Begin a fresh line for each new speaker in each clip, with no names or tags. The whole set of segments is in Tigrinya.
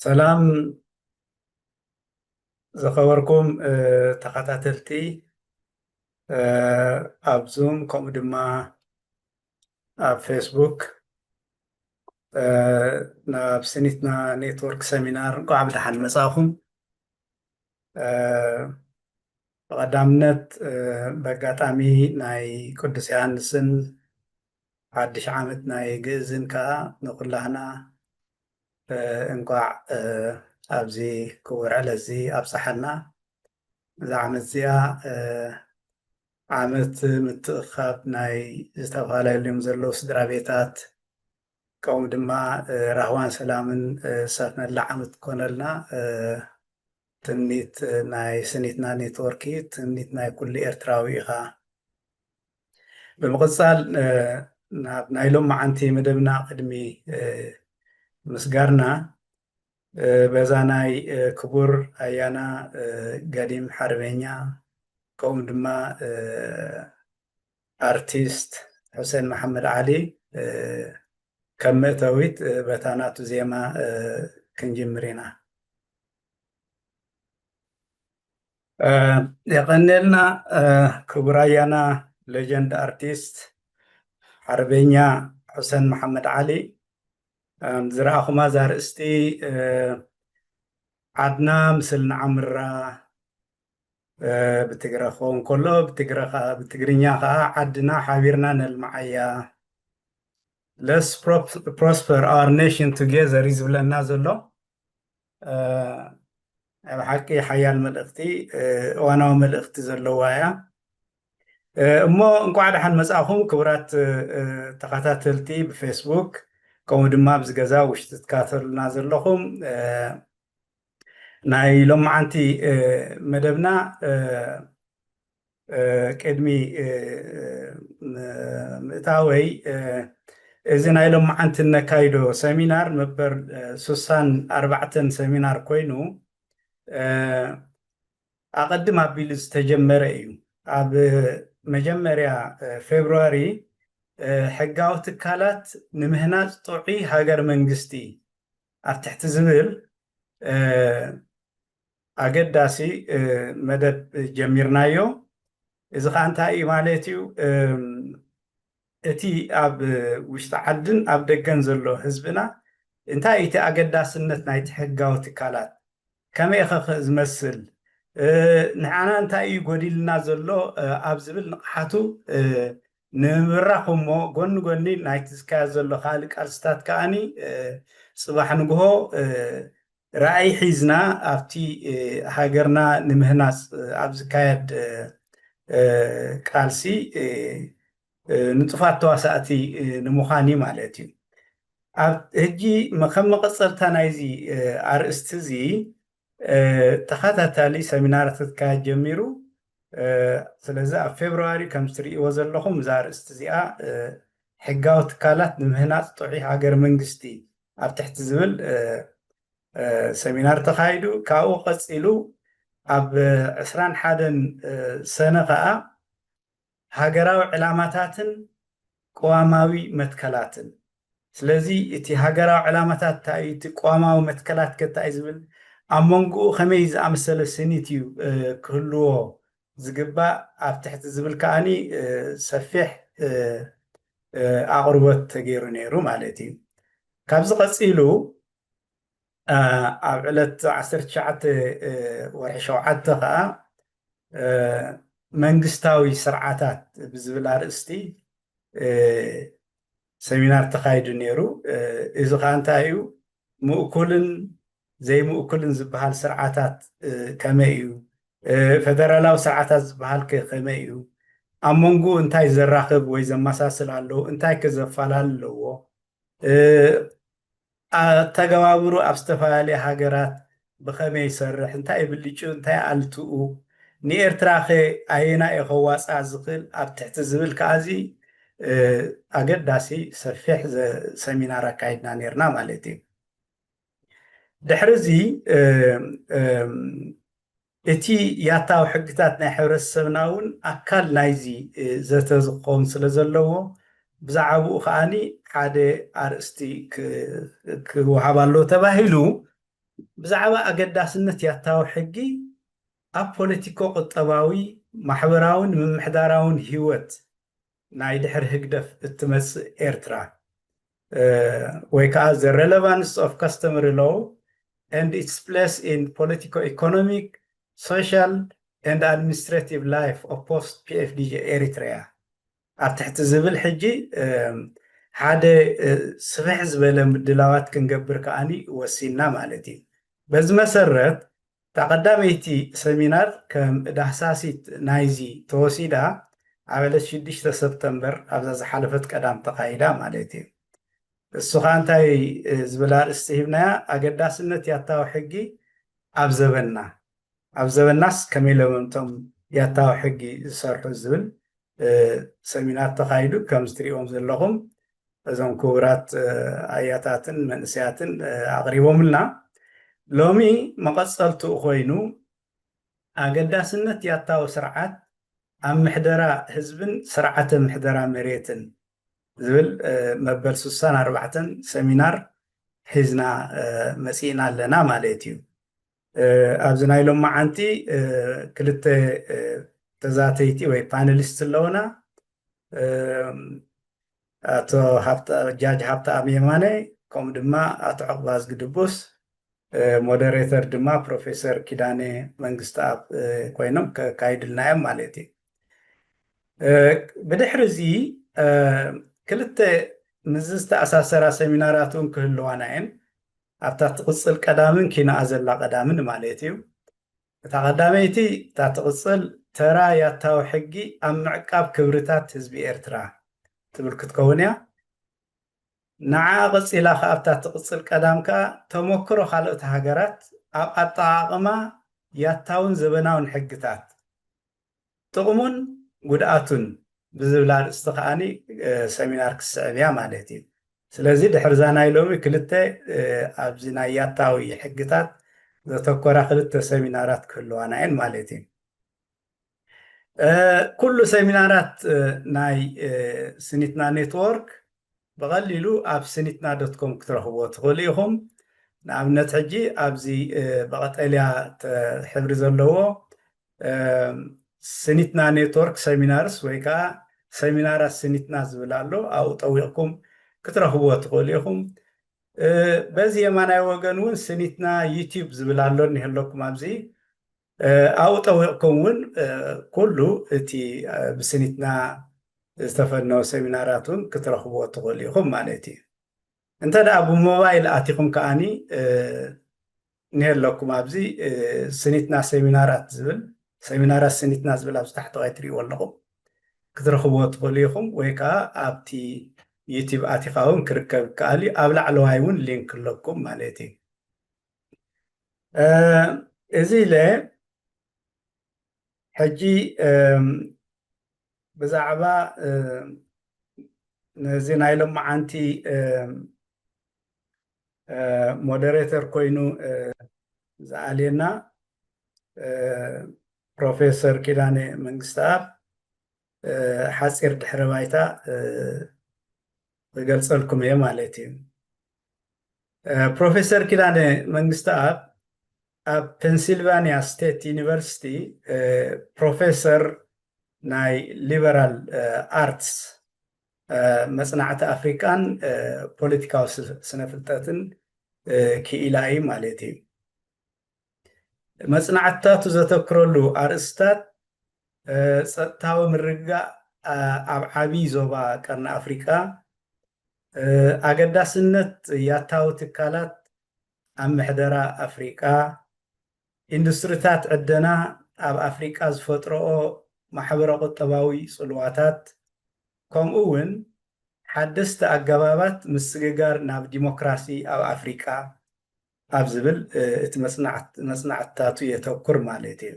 سلام زخبركم تخاتاتلتي اب زوم كم دما اب فيسبوك ناب سنتنا نيتورك سيمينار قاعد حل مساخم قدامنت بقاتامي ناي قدس يانسن حدش عامت ناي جزن كا نقول لهنا انقع ابزي كور على زي ابصحنا زعمت زيا عامت متخاب ناي استفالة اليوم زلو سدرا بيتات قوم دما رهوان سلامن ساتنا اللعمت كونلنا تنيت ناي سنيتنا نيتوركي تنيت ناي كل ارتراويها بمقصال ناي لهم عنتي مدبنا قدمي مسقارنا بزاناي كبور ايانا قديم حربينيا قوم دما ارتيست حسين محمد علي كم تويت بتانات زيما كنجمرينا يغني لنا كبرايانا ليجند ارتيست حربينيا حسين محمد علي زراخو ما زار استي عدنا مثل عمرة بتقرخون كله بتقرينيا عدنا حبيرنا نلمعيا let's prosper our nation together يزبلنا زلو حكي حيال ملأختي وانا ملأختي زلوايا اما انكو عاد حن مساخم كبرات تخاتاتلتي بفيسبوك كوم دما بزغزا وشتتكاتلنا زلخم ناي لما عنتي مدبنا قدمي متاوي إذن أيلم عنت النكايدو سيمينار مبر سوسان 4 سيمينار كوينو أقدم أبيلز تجمريو أب مجمريا فبراير حقاو تكالات نمهنا طوعي هاجر منجستي أفتحت زبل أقداسي مدد جميرنايو إذا كانت هاي مالتيو اتي اب وشت عدن اب دقن زلو حزبنا انتا ايتي اقداسنت نايت حقاو تكالات كما يخخ زمسل نحانا انتا اي قديلنا زلو اب زبل نقحاتو نمراخمو قوني نايت سكا زلو خالق ارستات كاني صباح نقهو رأي حيزنا ابتي هاجرنا نمهناس اب زكايد كالسي نطفات تواساتي نمخاني مالتي هجي مخم قصرتا نايزي ارستزي تخاتاتالي سيمينارات كاجميرو سلازا فبراير كم سري وزلهم زار استزيا حقاو تكالات نمهنات طوعي هاجر منجستي اب تحت زبل سيمينار تخايدو كاو قصيلو اب 21 سنه قا هاجراو علاماتاتن قواماوي متكلاتن سلازي اتي هاجراو علاماتات تاي قواماوي متكلات كتا يزبل امونغو خميز امسل سنيتيو كلو زغبا اب تحت زبل كاني سفيح اقربت تغيرو نيرو مالتي كابز قصيلو علت 19 ورحشو عدتها منجستاوي سرعاتات بزبل ارستي سيمينار تخايد نيرو إذا كانتايو مؤكلن زي مؤكلن زبهال سرعاتات كمايو فدرالاو سرعاتات زبهال كمايو أمونغو انتاي زراخب ويزا مساسل هالو انتاي كزفال هالو تقوابرو أبستفالي حاجرات بخمي يسرح انتاي بليشو انتاي ألتو نير تراخي اينا اخواص ازقل اب تحت زبل كازي اقداسي سفيح سيمينار كايدنا نيرنا مالتي دحرزي اتي ياتاو حقتات ناي حبرسبناون اكل نايزي زتزقوم سلازلو بزعبو خاني حاده ارستي كوهابالو تباهلو ብዛዕባ ኣገዳስነት ያታዊ ሕጊ ኣብ ፖለቲኮ ቁጠባዊ ማሕበራውን ምምሕዳራውን ሂወት ናይ ድሕሪ ህግደፍ እትመጽእ ኤርትራ ወይ ከዓ the relevance of customary law and its place in politico-economic, social and administrative life of post-PFDJ Eritrea ኣብ ትሕቲ ዝብል ሕጂ ሓደ ስፍሕ ዝበለ ምድላዋት ክንገብር ከዓኒ ወሲና ማለት እዩ በዚ መሰረት ተቐዳመይቲ ሰሚናር ከም ዳህሳሲት ናይዚ ተወሲዳ ኣብ 6 ሰፕተምበር ኣብዛ ዝሓለፈት ቀዳም ተኻይዳ ማለት እዩ እሱ ከዓ እንታይ ዝብል ኣርእስቲ ሂብናያ ኣገዳስነት ያታዊ ሕጊ ኣብ ዘበናስ ከመይ ለመምቶም ያታዊ ሕጊ ዝሰርሑ ዝብል ሰሚናር ተኻይዱ ከም ዝትሪኦም ዘለኹም እዞም ክቡራት ኣያታትን መንእስያትን ኣቕሪቦምልና ሎሚ መቐፀልቱ ኮይኑ ኣገዳስነት ያታዊ ስርዓት ኣብ ምሕደራ ህዝብን ስርዓተ ምሕደራ መሬትን ዝብል መበል 64 ሰሚናር ሒዝና መፂና ኣለና ማለት እዩ ኣብዚ ናይ ሎም መዓንቲ ክልተ ተዛተይቲ ወይ ፓነሊስት ኣለውና ኣቶ ጃጅ ሃብተኣም የማነ ከምኡ ድማ ኣቶ ዕቕባዝ ግድቡስ ሞዴሬተር ድማ ፕሮፌሰር ኪዳኔ መንግስትኣብ ኮይኖም ከካይድልናዮም ማለት እዩ ብድሕሪ እዚ ክልተ ምዝ ዝተኣሳሰራ ሰሚናራት እውን ክህልዋና እየን ኣብታ ትቕፅል ቀዳምን ኪናኣ ዘላ ቀዳምን ማለት እዩ እታ ቀዳመይቲ እታ ትቕፅል ተራ ያታዊ ሕጊ ኣብ ምዕቃብ ክብርታት ህዝቢ ኤርትራ ትብል ክትከውን እያ ንዓ ቀፂላ ከዓ ኣብታ ትቕፅል ቀዳም ከዓ ተመክሮ ካልኦት ሃገራት ኣብ ኣጠቓቕማ ያታውን ዘበናውን ሕግታት ጥቕሙን ጉድኣቱን ብዝብል ኣርእስቲ ከዓኒ ሰሚናር ክስዕብ እያ ማለት እዩ ስለዚ ድሕርዛ ናይ ሎሚ ክልተ ኣብዚ ናይ ያታዊ ሕግታት ዘተኮራ ክልተ ሰሚናራት ክህልዋና እየን ማለት እዩ ኩሉ ሰሚናራት ናይ ስኒትና ኔትወርክ ብቐሊሉ ኣብ ስኒትና ዶት ኮም ክትረኽብዎ ትኽእሉ ኢኹም ንኣብነት ሕጂ ኣብዚ ብቐጠልያ ሕብሪ ዘለዎ ስኒትና ኔትወርክ ሰሚናርስ ወይ ከዓ ሰሚናራት ስኒትና ዝብል ኣሎ ኣብኡ ጠዊቕኩም ክትረኽብዎ ትኽእሉ ኢኹም በዚ የማናይ ወገን እውን ስኒትና ዩቲዩብ ዝብል ኣሎ እኒሀለኩም ኣብዚ ኣብኡ ጠዊቕኩም እውን ኩሉ እቲ ብስኒትና ዝተፈነው ሰሚናራት እውን ክትረኽብዎ ትኽእሉ ኢኹም ማለት እዩ እንተ ደኣ ብሞባይል ኣቲኹም ከዓኒ እኒሀለኩም ኣብዚ ስኒትና ሰሚናራት ዝብል ሰሚናራት ስኒትና ዝብል ኣብ ታሕቲ ትሪእዎ ኣለኹም ክትረኽብዎ ትኽእሉ ኢኹም ወይ ከዓ ኣብቲ ዩቲዩብ ኣቲኻ እውን ክርከብ ይከኣል እዩ ኣብ ላዕለዋይ እውን ሊንክ ኣለኩም ማለት እዩ እዚ ኢለ ሕጂ ብዛዕባ ነዚ ናይ ሎም መዓንቲ ሞዴሬተር ኮይኑ ዝኣልየና ፕሮፌሰር ኪዳኔ መንግስትኣብ ሓፂር ድሕረ ባይታ ዝገልፀልኩም እየ ማለት እዩ ፕሮፌሰር ኪዳኔ መንግስትኣብ ኣብ ፔንሲልቫንያ ስቴት ዩኒቨርሲቲ ፕሮፌሰር ናይ ሊበራል ኣርትስ መፅናዕቲ ኣፍሪካን ፖለቲካዊ ስነ ፍልጠትን ክኢላ እዩ ማለት እዩ መፅናዕትታቱ ዘተክረሉ ኣርእስታት ፀጥታዊ ምርግጋእ ኣብ ዓብይ ዞባ ቀርኒ ኣፍሪካ ኣገዳስነት ያታዊ ትካላት ኣብ ምሕደራ ኣፍሪካ ኢንዱስትሪታት ዕደና ኣብ ኣፍሪካ ዝፈጥረኦ ማሕበረ ቁጠባዊ ፅልዋታት ከምኡ እውን ሓደስቲ ኣገባባት ምስግጋር ናብ ዲሞክራሲ ኣብ ኣፍሪካ ኣብ ዝብል እቲ መፅናዕትታቱ የተኩር ማለት እዩ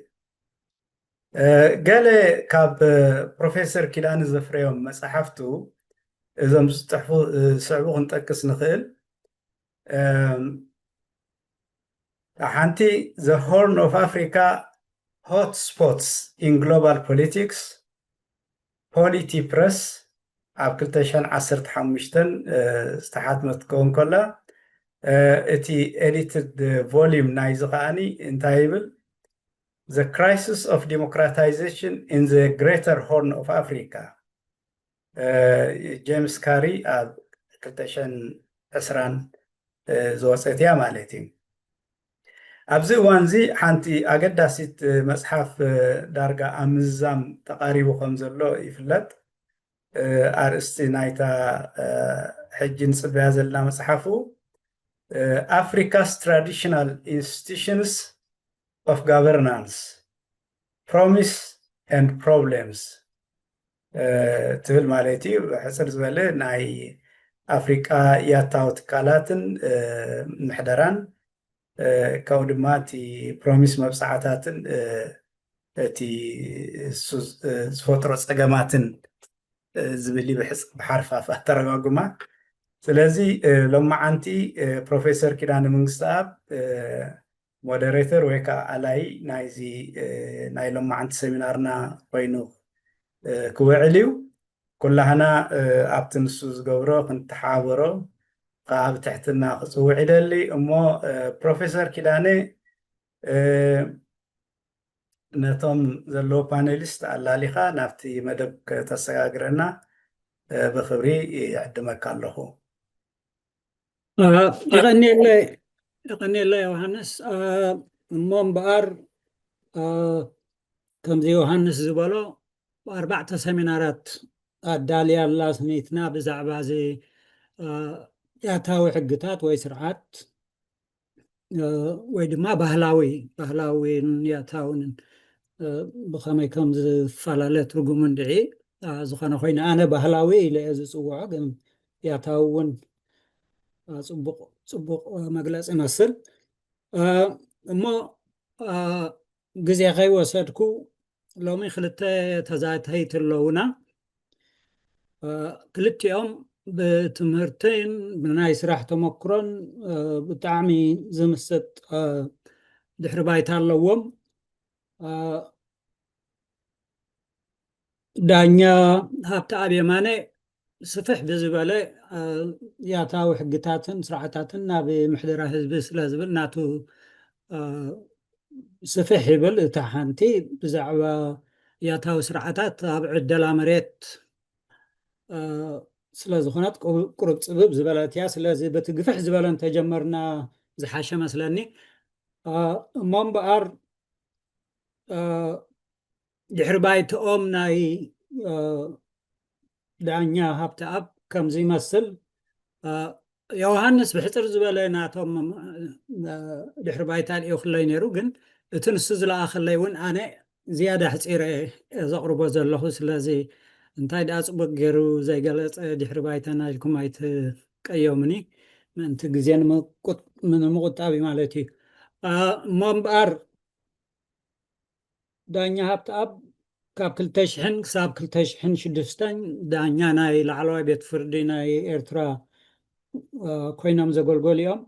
ገለ ካብ ፕሮፌሰር ኪዳነ ዘፍረዮም መፅሓፍቱ እዞም ዝፅሕፉ ስዕቡ ክንጠቅስ ንኽእል ሓንቲ The Horn of Africa Hot Spots in Global Politics Polity Press ኣብ 2015 ዝተሓትመት ክኸውን ከላ እቲ edited volume ናይዚ ከዓኒ እንታይ ይብል The crisis of democratization in the greater horn of Africa ጄምስ ካሪ ኣብ 2020 ዝወፀት እያ ማለት እዩ ኣብዚ እዋን እዚ ሓንቲ ኣገዳሲት መፅሓፍ ዳርጋ ኣብ ምዛም ተቃሪቡ ከም ዘሎ ይፍለጥ ኣርእስቲ ናይታ ሕጂ ንፅበያ ዘለና መፅሓፉ Africa's traditional institutions of governance promise and problems ትብል ማለት እዩ ሕፅር ዝበለ ናይ ኣፍሪቃ ያታው ትካላትን ምሕደራን ካብኡ ድማ እቲ ፕሮሚስ መብፃዕታትን እቲ ዝፈጥሮ ፀገማትን ዝብል ብሓርፋፍ ኣተረጓጉማ ስለዚ ሎማዓንቲ ፕሮፌሰር ኪዳነ መንግስትኣብ ሞዴሬተር ወይ ከዓ ኣላይ ናይዚ ናይ ሎማዓንቲ ሰሚናርና ኮይኑ ክውዕል እዩ ኩላህና ኣብቲ ንሱ ዝገብሮ ክንተሓባበሮ ካብ ትሕትና ክፅውዕ ይደሊ እሞ ፕሮፌሰር ኪዳነ ነቶም ዘለዎ ፓኔሊስት ኣላሊኻ ናብቲ መደብ ከተሰጋግረና ብክብሪ ይዕድመካ ኣለኹ
يغني الله يوحنس مون بار كم زي يوحنس زبالو بأربعة سمينارات الدالية الله سنيتنا بزعبا زي ياتاوي حقتات ويسرعات ويدما بهلاوي ياتاون بخامي كم زي فلالات رقومن دعي زخانا خوينا أنا بهلاوي إلى أزي صوعا ياتاون ጽቡቕ መግለጽ ይመስል እሞ ግዜ ከይወሰድኩ ሎሚ ክልተ ተዛተይት ኣለውና ክልቲኦም ብትምህርትን ብናይ ስራሕ ተመክሮን ብጣዕሚ ዝምስጥ ድሕሪ ባይታ ኣለዎም ዳኛ ሃብተኣብ የማነ ስፍሕ ብዝበለ ያታዊ ሕግታትን ስርዓታትን ናብ ምሕደራ ህዝቢ ስለ ዝብል ናቱ ስፍሕ ይብል እታ ሓንቲ ብዛዕባ ያታዊ ስርዓታት ኣብ ዕደላ መሬት ስለ ዝኾነት ቁሩብ ፅብብ ዝበለት እያ ስለዚ በቲ ግፍሕ ዝበለ እንተጀመርና ዝሓሸ መስለኒ እሞ እምበኣር ድሕሪ ባይትኦም ናይ ዳኛ ሃብተኣብ ከምዚ ይመስል ዮሃንስ ብሕፅር ዝበለ ናቶም ድሕሪ ባይታ ልዮ ክለይ ነይሩ ግን እቲ ንሱ ዝለኣኸለይ እውን ኣነ ዝያዳ ሕፂረ ዘቕርቦ ዘለኹ ስለዚ እንታይ ደኣ ፅቡቅ ገይሩ ዘይገለፀ ድሕሪ ባይታና ኢልኩም ኣይትቀየሙኒ ምእንቲ ግዜ ንምቁጣብ ማለት እዩ እሞ እምበኣር ዳኛ ሃብተኣብ ካብ 2000 ክሳብ 2006 ዳኛ ናይ ላዕለዋይ ቤት ፍርዲ ናይ ኤርትራ ኮይኖም ዘገልገሉ እዮም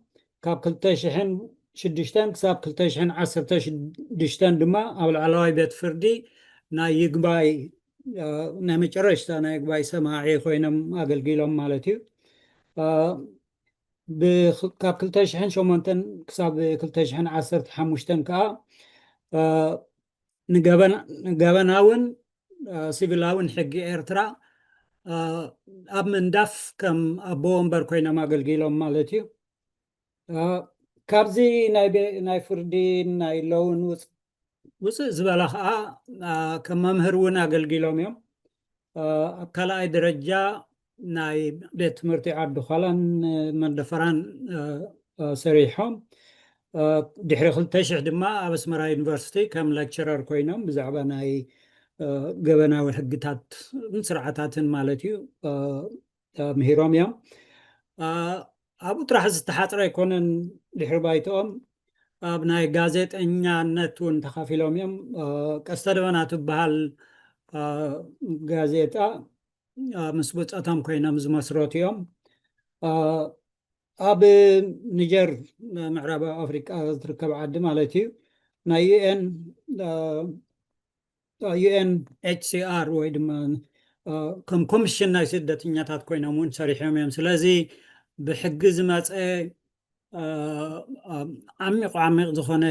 ካብ 2006 ክሳብ 2016 ድማ ኣብ ላዕለዋይ ቤት ፍርዲ ናይ ይግባይ ናይ መጨረሽታ ናይ ይግባይ ሰማዒ ኮይኖም ኣገልጊሎም ማለት እዩ ካብ 2008 ክሳብ 2015 ከዓ ንገበናውን ሲቪላውን ሕጊ ኤርትራ ኣብ ምንዳፍ ከም ኣቦ ወንበር ኮይኖም ኣገልጊሎም ማለት እዩ ካብዚ ናይ ፍርዲ ናይ ለውን ውፅእ ዝበለ ከዓ ከም መምህር እውን ኣገልጊሎም እዮም ኣብ ካልኣይ ደረጃ ናይ ቤት ትምህርቲ ዓዲ ኋላን መደፈራን ሰሪሖም ድሕሪ 2000 ድማ ኣብ ኣስመራ ዩኒቨርሲቲ ከም ሌክቸረር ኮይኖም ብዛዕባ ናይ ገበናዊ ሕግታት ስርዓታትን ማለት እዩ ምሂሮም እዮም ኣብኡ ጥራሕ ዝተሓፅረ ኣይኮነን ድሕሪ ባይትኦም ኣብ ናይ ጋዜጠኛነት እውን ተኻፊሎም እዮም ቀስተ ደበና ትበሃል ጋዜጣ ምስ ብፀቶም ኮይኖም ዝመስረቱ እዮም ኣብ ኒጀር ምዕራብ ኣፍሪቃ ዝርከብ ዓዲ ማለት እዩ ናይ UNHCR ወይ ድማ ከም ኮሚሽን ናይ ስደተኛታት ኮይኖም እውን ሰሪሖም እዮም ስለዚ ብሕጊ ዝመፀ ዓሚቕ ዝኾነ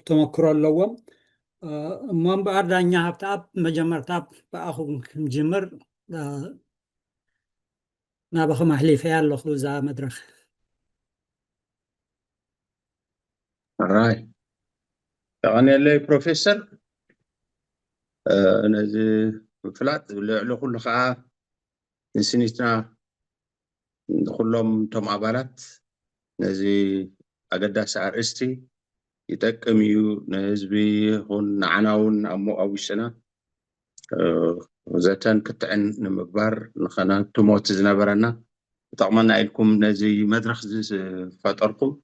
ተመክሮ ኣለዎም እሞ እምበኣር ዳኛ ሃብቲ ኣብ መጀመርታ ብኣኹ ክምጅምር ናባኸም ኣሕሊፈያ ኣለኹ እዛ መድረኽ
Alright. تغني بروفيسور نزي فلات لعلو كل خاء نسيتنا كلهم توم عبارات نزي أقدس أرستي يتكميو نزبي هون عناون أمو أو السنة وزاتن كتعن نمبار نخنا تموت زنبرنا طبعا لكم نزي مدرخ فاتركم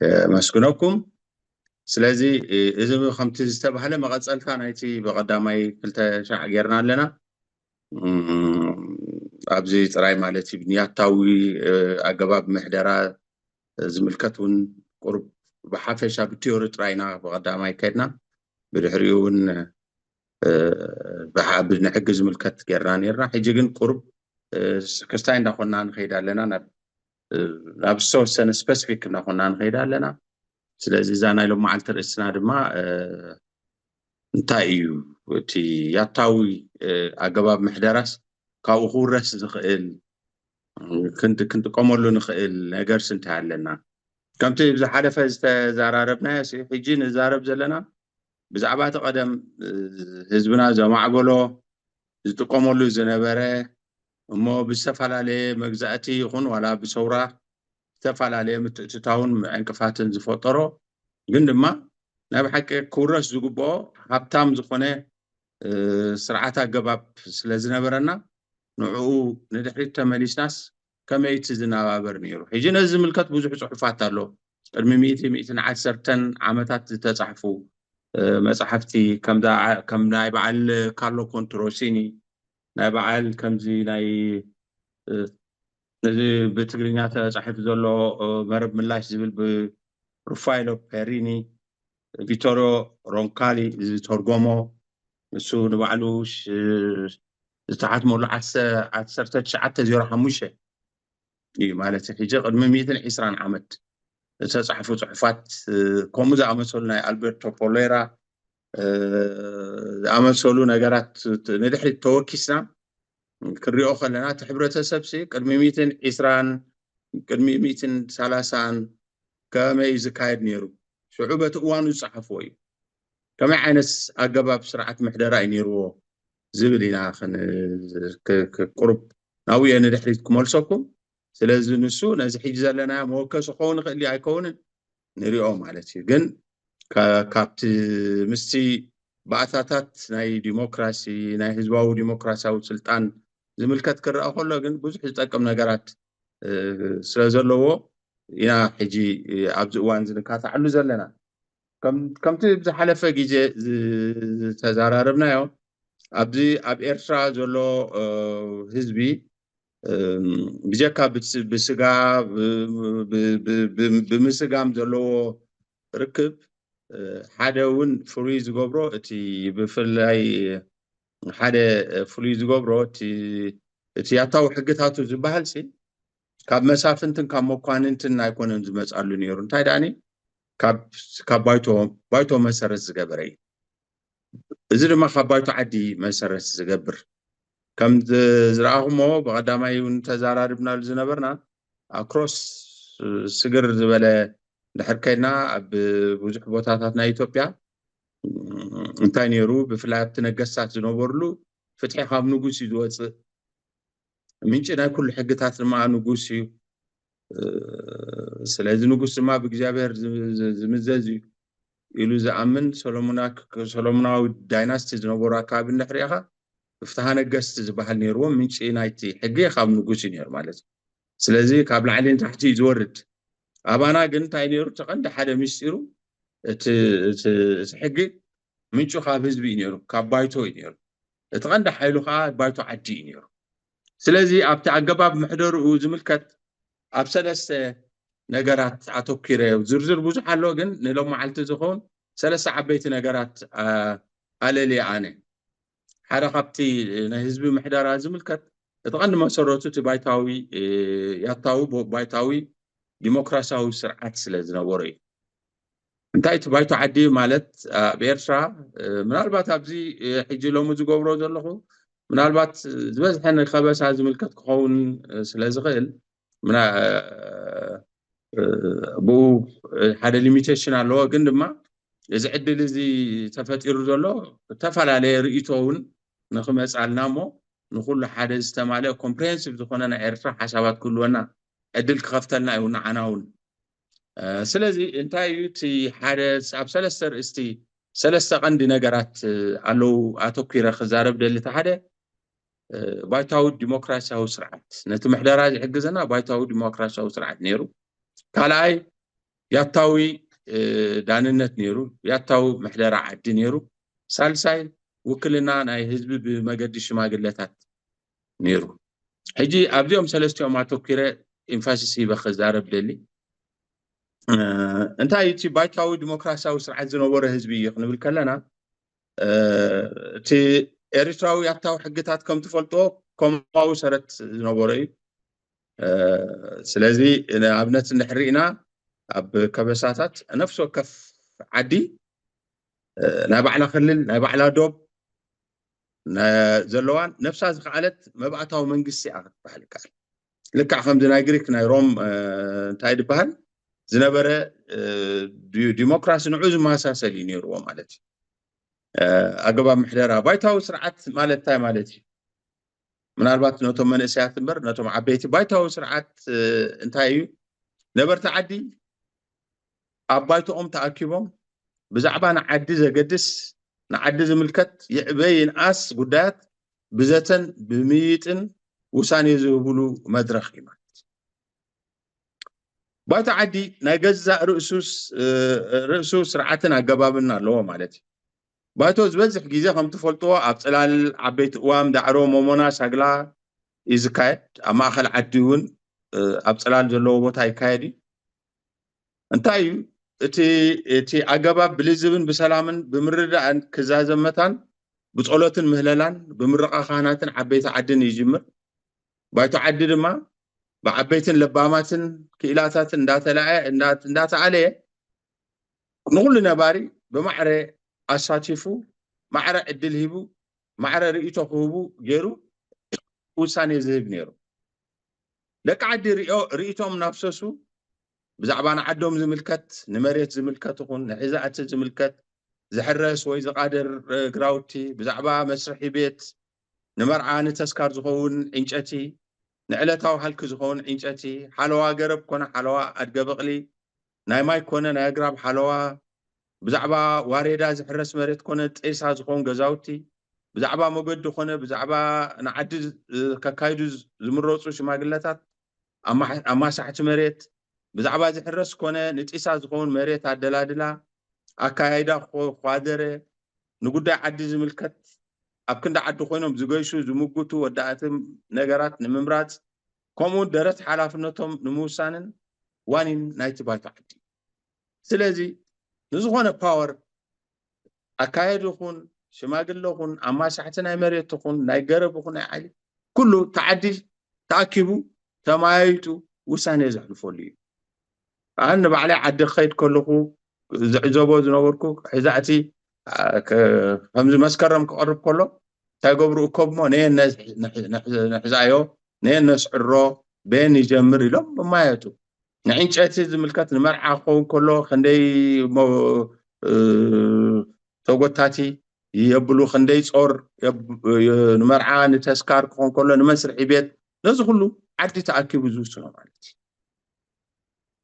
مسكنكم سلازي إذا خمت استبحال ما قد سألت أنا إتي بقدامي كلتا شعيرنا لنا أبزي تراي مالتي بنيات تاوي أجباب محدرة زملكتون قرب بحافش بتيوري تراينا بقدامي كنا بالحريون بحاب نحق زملكت جراني راح يجينا قرب كستاين دخلنا نخيدا لنا نابسو سنة سبيسيفيك نخلنا نخيدا لنا ስለዚህ ዛና ኢሎም ማዓልቲ ርእስና ድማ እንታይ እዩ እቲ ያታዊ ኣገባብ ምሕደራስ ካብኡ ክውረስ ዝኽእል ክንጥቀመሉ ንኽእል ነገር እንታይ ኣለና ከምቲ ብዝሓለፈ ዝተዘራረብናዮ ሕጂ ንዛረብ ዘለና ብዛዕባ እቲ ቀደም ህዝብና ዘማዕበሎ ዝጥቀመሉ ዝነበረ እሞ ብዝተፈላለየ መግዛእቲ ይኹን ዋላ ብሰውራ ዝተፈላለዩ ምትእትታውን ዕንቅፋትን ዝፈጠሮ ግን ድማ ናብ ሓቂ ክውረስ ዝግብኦ ሃብታም ዝኾነ ስርዓት ኣገባብ ስለ ዝነበረና ንዕኡ ንድሕሪት ተመሊስናስ ከመይ እቲ ዝነባበር ነይሩ ሕጂ ነዚ ዝምልከት ብዙሕ ፅሑፋት ኣሎ ቅድሚ 110 ዓመታት ዝተፃሕፉ መፅሓፍቲ ከም ናይ በዓል ካርሎ ኮንትሮሲኒ ናይ በዓል ከምዚ ናይ نزي بتقرينات صحيح زلو مرب ملاش زبل بروفايلو بيريني فيتوريو رونكالي زي تورغومو نسو نبعلوش تحت مولو عسرتش عتا زيرو حموشة إيه مالتي حجي قد 120 عمد تصحفو صحفات كوموزا أمسولنا ألبرتو بوليرا أمسولو نقرات ندحري توكيسنا كريو خلنا تحبرته سبسي قدمي 120 قدمي 130 كما يزكايد نيرو شعوبة اوانو صحفوي كما عينس اقباب سرعة محدرة نيرو زبلينا خن قرب ناوية ندحريتكم ولسوكم سلازو نسو نازي حيجزا لنا موكس خون اللي هيكون نريو مالتي قن كابت مستي بعثاتات ناي ديمقراسي ناي حزباوي ديمقراسياوي سلطان زملكت كرأ كله جن بزح يتأكم نجارات سلازلوا يا حجي عبد وانز نكات علو زلنا كم تبز حلفة جيجي تزارربنا يوم عبدي عب إرشا زلوا حزبي بجاكا بسجا بمسجام زلوا ركب حداون فريز جبرو تي بفلاي حدا فلوس جبرو تي يعطوا حقتاتو زبالة سي كاب مسافنتن كاب مقاننتن نايكونن زمسألو نيرون تايداني كاب بايتو مسارس زجبري إذا ما كاب بايتو عدي مسارس زجبر كم زرعهمو بقدامي ونتزاربنا لزنبرنا أكروس سجر زبالة لحركينا بوزح بوتاتنا إثيوبيا እንታይ ነይሩ ብፍላይ ተነገሳት ዝነበርሉ ፍትሒ ካብ ንጉስ ይወፅእ ምንጭ ናይ ኩሉ ሕግታት ድማ ንጉስ እዩ ስለዚ ንጉስ ድማ ብእግዚአብሔር ዝምዘዝ ኢሉ ዝኣምን ሰሎሞናዊ ዳይናስቲ ዝነበሩ ኣካባቢ እንድሕሪኻ ፍትሓ ነገስቲ ዝበሃል ነይርዎም ምንጭ ናይቲ ሕጊ ካብ ንጉስ እዩ ነይሩ ማለት እዩ ስለዚ ካብ ላዕሊ ንታሕቲ ዝወርድ ኣባና ግን እንታይ ነይሩ ተቐንዲ ሓደ ምስጢሩ እቲ ሕጊ ምንጩ ካብ ህዝቢ እዩ ነይሩ ካብ ባይቶ እዩ ነይሩ እቲ ቀንዲ ሓይሉ ከዓ ባይቶ ዓዲ እዩ ነይሩ ስለዚ ኣብቲ ኣገባብ ምሕደርኡ ዝምልከት ኣብ ሰለስተ ነገራት ኣተኪረ ዝርዝር ብዙሕ ኣሎ ግን ንሎም መዓልቲ ዝኸውን ሰለስተ ዓበይቲ ነገራት ኣለልየ ኣነ ሓደ ካብቲ ናይ ህዝቢ ምሕደራ ዝምልከት እቲ ቀንዲ መሰረቱ እቲ ባይታዊ ያታዊ ባይታዊ ዲሞክራሲያዊ ስርዓት ስለ ዝነበረ እዩ እንታይ እቲ ባይቶ ዓዲ ማለት ብኤርትራ ምናልባት ኣብዚ ሕጂ ሎሚ ዝገብሮ ዘለኹ ምናልባት ዝበዝሐ ንኸበሳ ዝምልከት ክኸውን ስለ ዝኽእል ብኡ ሓደ ሊሚቴሽን ኣለዎ ግን ድማ እዚ ዕድል እዚ ተፈጢሩ ዘሎ ተፈላለየ ርእይቶ እውን ንኽመፃልና እሞ ንኩሉ ሓደ ዝተማልአ ኮምፕሬሄንሲቭ ዝኾነ ናይ ኤርትራ ሓሳባት ክህልወና ዕድል ክኸፍተልና እዩ ንዓና እውን ስለዚ እንታይ እዩ እቲ ሓደ ኣብ ሰለስተ ርእስቲ ሰለስተ ቀንዲ ነገራት ኣለው ኣተኲረ ክዛረብ ደሊ እቲ ሓደ ባይታዊ ዲሞክራሲያዊ ስርዓት ነቲ ምሕደራ ዝሕግዘና ባይታዊ ዲሞክራሲያዊ ስርዓት ነይሩ ካልኣይ ያታዊ ዳንነት ነይሩ ያታዊ ምሕደራ ዓዲ ነይሩ ሳልሳይ ውክልና ናይ ህዝቢ ብመገዲ ሽማግለታት ነይሩ ሕጂ ኣብዚኦም ሰለስቲኦም ኣተኲረ ኢንፋሲስ ሂበ ክዛረብ ደሊ እንታይ እቲ ባይታዊ ዲሞክራሲያዊ ስርዓት ዝነበረ ህዝቢ እዩ ክንብል ከለና እቲ ኤርትራዊ ያታዊ ሕግታት ከም ትፈልጥዎ ከምኡ ሰረት ዝነበረ እዩ ስለዚ ኣብነት እንድሕሪኢና ኣብ ከበሳታት ነፍሲ ወከፍ ዓዲ ናይ ባዕላ ክልል ናይ ባዕላ ዶብ ዘለዋን ነፍሳ ዝከኣለት መባእታዊ መንግስቲ እያ ክትበሃል ይከኣል ልክዕ ከምዚ ናይ ግሪክ ናይ ሮም እንታይ ድበሃል ዝነበረ ዲሞክራሲ ንዑ ዝመሳሰል እዩ ነይርዎ ማለት እዩ ኣገባብ ምሕደራ ባይታዊ ስርዓት ማለት እንታይ ማለት እዩ ምናልባት ነቶም መንእሰያት እምበር ነቶም ዓበይቲ ባይታዊ ስርዓት እንታይ እዩ ነበርቲ ዓዲ ኣብ ባይቶኦም ተኣኪቦም ብዛዕባ ንዓዲ ዘገድስ ንዓዲ ዝምልከት ይዕበይ ይንኣስ ጉዳያት ብዘተን ብምይጥን ውሳኔ ዝህብሉ መድረኽ እዩ ማለት ባይቶ ዓዲ ናይ ገዛእ ርእሱ ስርዓትን ኣገባብን ኣለዎ ማለት እዩ ባይቶ ዝበዝሕ ግዜ ከም ትፈልጥዎ ኣብ ፅላል ዓበይቲ እዋም ዳዕሮ ሞሞና ሳግላ እዩ ዝካየድ ኣብ ማእኸል ዓዲ እውን ኣብ ፅላል ዘለዎ ቦታ ይካየድ እዩ እንታይ እዩ እቲ ኣገባብ ብልዝብን ብሰላምን ብምርዳእን ክዛዘመታን ብፀሎትን ምህለላን ብምርቃ ካህናትን ዓበይቲ ዓድን ይጅምር ባይቶ ዓዲ ድማ ብዓበይትን ለባማትን ክኢላታትን እንዳተዓለየ ንኩሉ ነባሪ ብማዕረ ኣሳቲፉ ማዕረ ዕድል ሂቡ ማዕረ ርእይቶ ክህቡ ገይሩ ውሳኔ ዝህብ ነይሩ ደቂ ዓዲ ርእይቶም ናፍሰሱ ብዛዕባ ንዓዶም ዝምልከት ንመሬት ዝምልከት ይኹን ንሕዛእቲ ዝምልከት ዝሕረስ ወይ ዝቃደር ግራውቲ ብዛዕባ መስርሒ ቤት ንመርዓ ንተስካር ዝኸውን ዕንጨቲ ንዕለታዊ ሃልኪ ዝኸውን ዕንጨቲ ሓለዋ ገረብ ኮነ ሓለዋ ኣድገ በቕሊ ናይ ማይ ኮነ ናይ ኣግራብ ሓለዋ ብዛዕባ ዋሬዳ ዝሕረስ መሬት ኮነ ጤሳ ዝኸውን ገዛውቲ ብዛዕባ ሞገዲ ኮነ ብዛዕባ ንዓዲ ከካይዱ ዝምረፁ ሽማግለታት ኣማሳሕቲ መሬት ብዛዕባ ዝሕረስ ኮነ ንጢሳ ዝኸውን መሬት ኣደላድላ ኣካያይዳ ኳደረ ንጉዳይ ዓዲ ዝምልከት ኣብ ክንዲ ዓዲ ኮይኖም ዝገይሹ ዝምጉቱ ወዳእቲ ነገራት ንምምራፅ ከምኡ ደረት ሓላፍነቶም ንምውሳንን ዋኒን ናይቲ ባይቶ ዓዲ ስለዚ ንዝኾነ ፓወር ኣካየድ ይኹን ሽማግለ ይኹን ኣማሳሕቲ ናይ መሬት ይኹን ናይ ገረብ ይኹን ናይ ዓሊ ኩሉ ተዓዲል ተኣኪቡ ተማያይጡ ውሳኔ ዘሕልፈሉ እዩ ኣነ ባዕላይ ዓዲ ክኸይድ ከለኹ ዝዕዘቦ ዝነበርኩ ሒዛእቲ ከምዚ መስከረም ክቐርብ ከሎ እንታይ ገብሩ እከብሞ ንሕዛዮ ነስዕሮ ቤን ይጀምር ኢሎም ብማየቱ ንዕንጨይቲ ዝምልከት ንመርዓ ክኸውን ከሎ ክንደይ ተጎታቲ የብሉ ክንደይ ጾር ንመርዓ ንተስካር ክኸውን ከሎ ንመስርሒ ቤት ነዚ ኩሉ ዓዲ ተኣኪቡ ዝውስኖ ማለት እዩ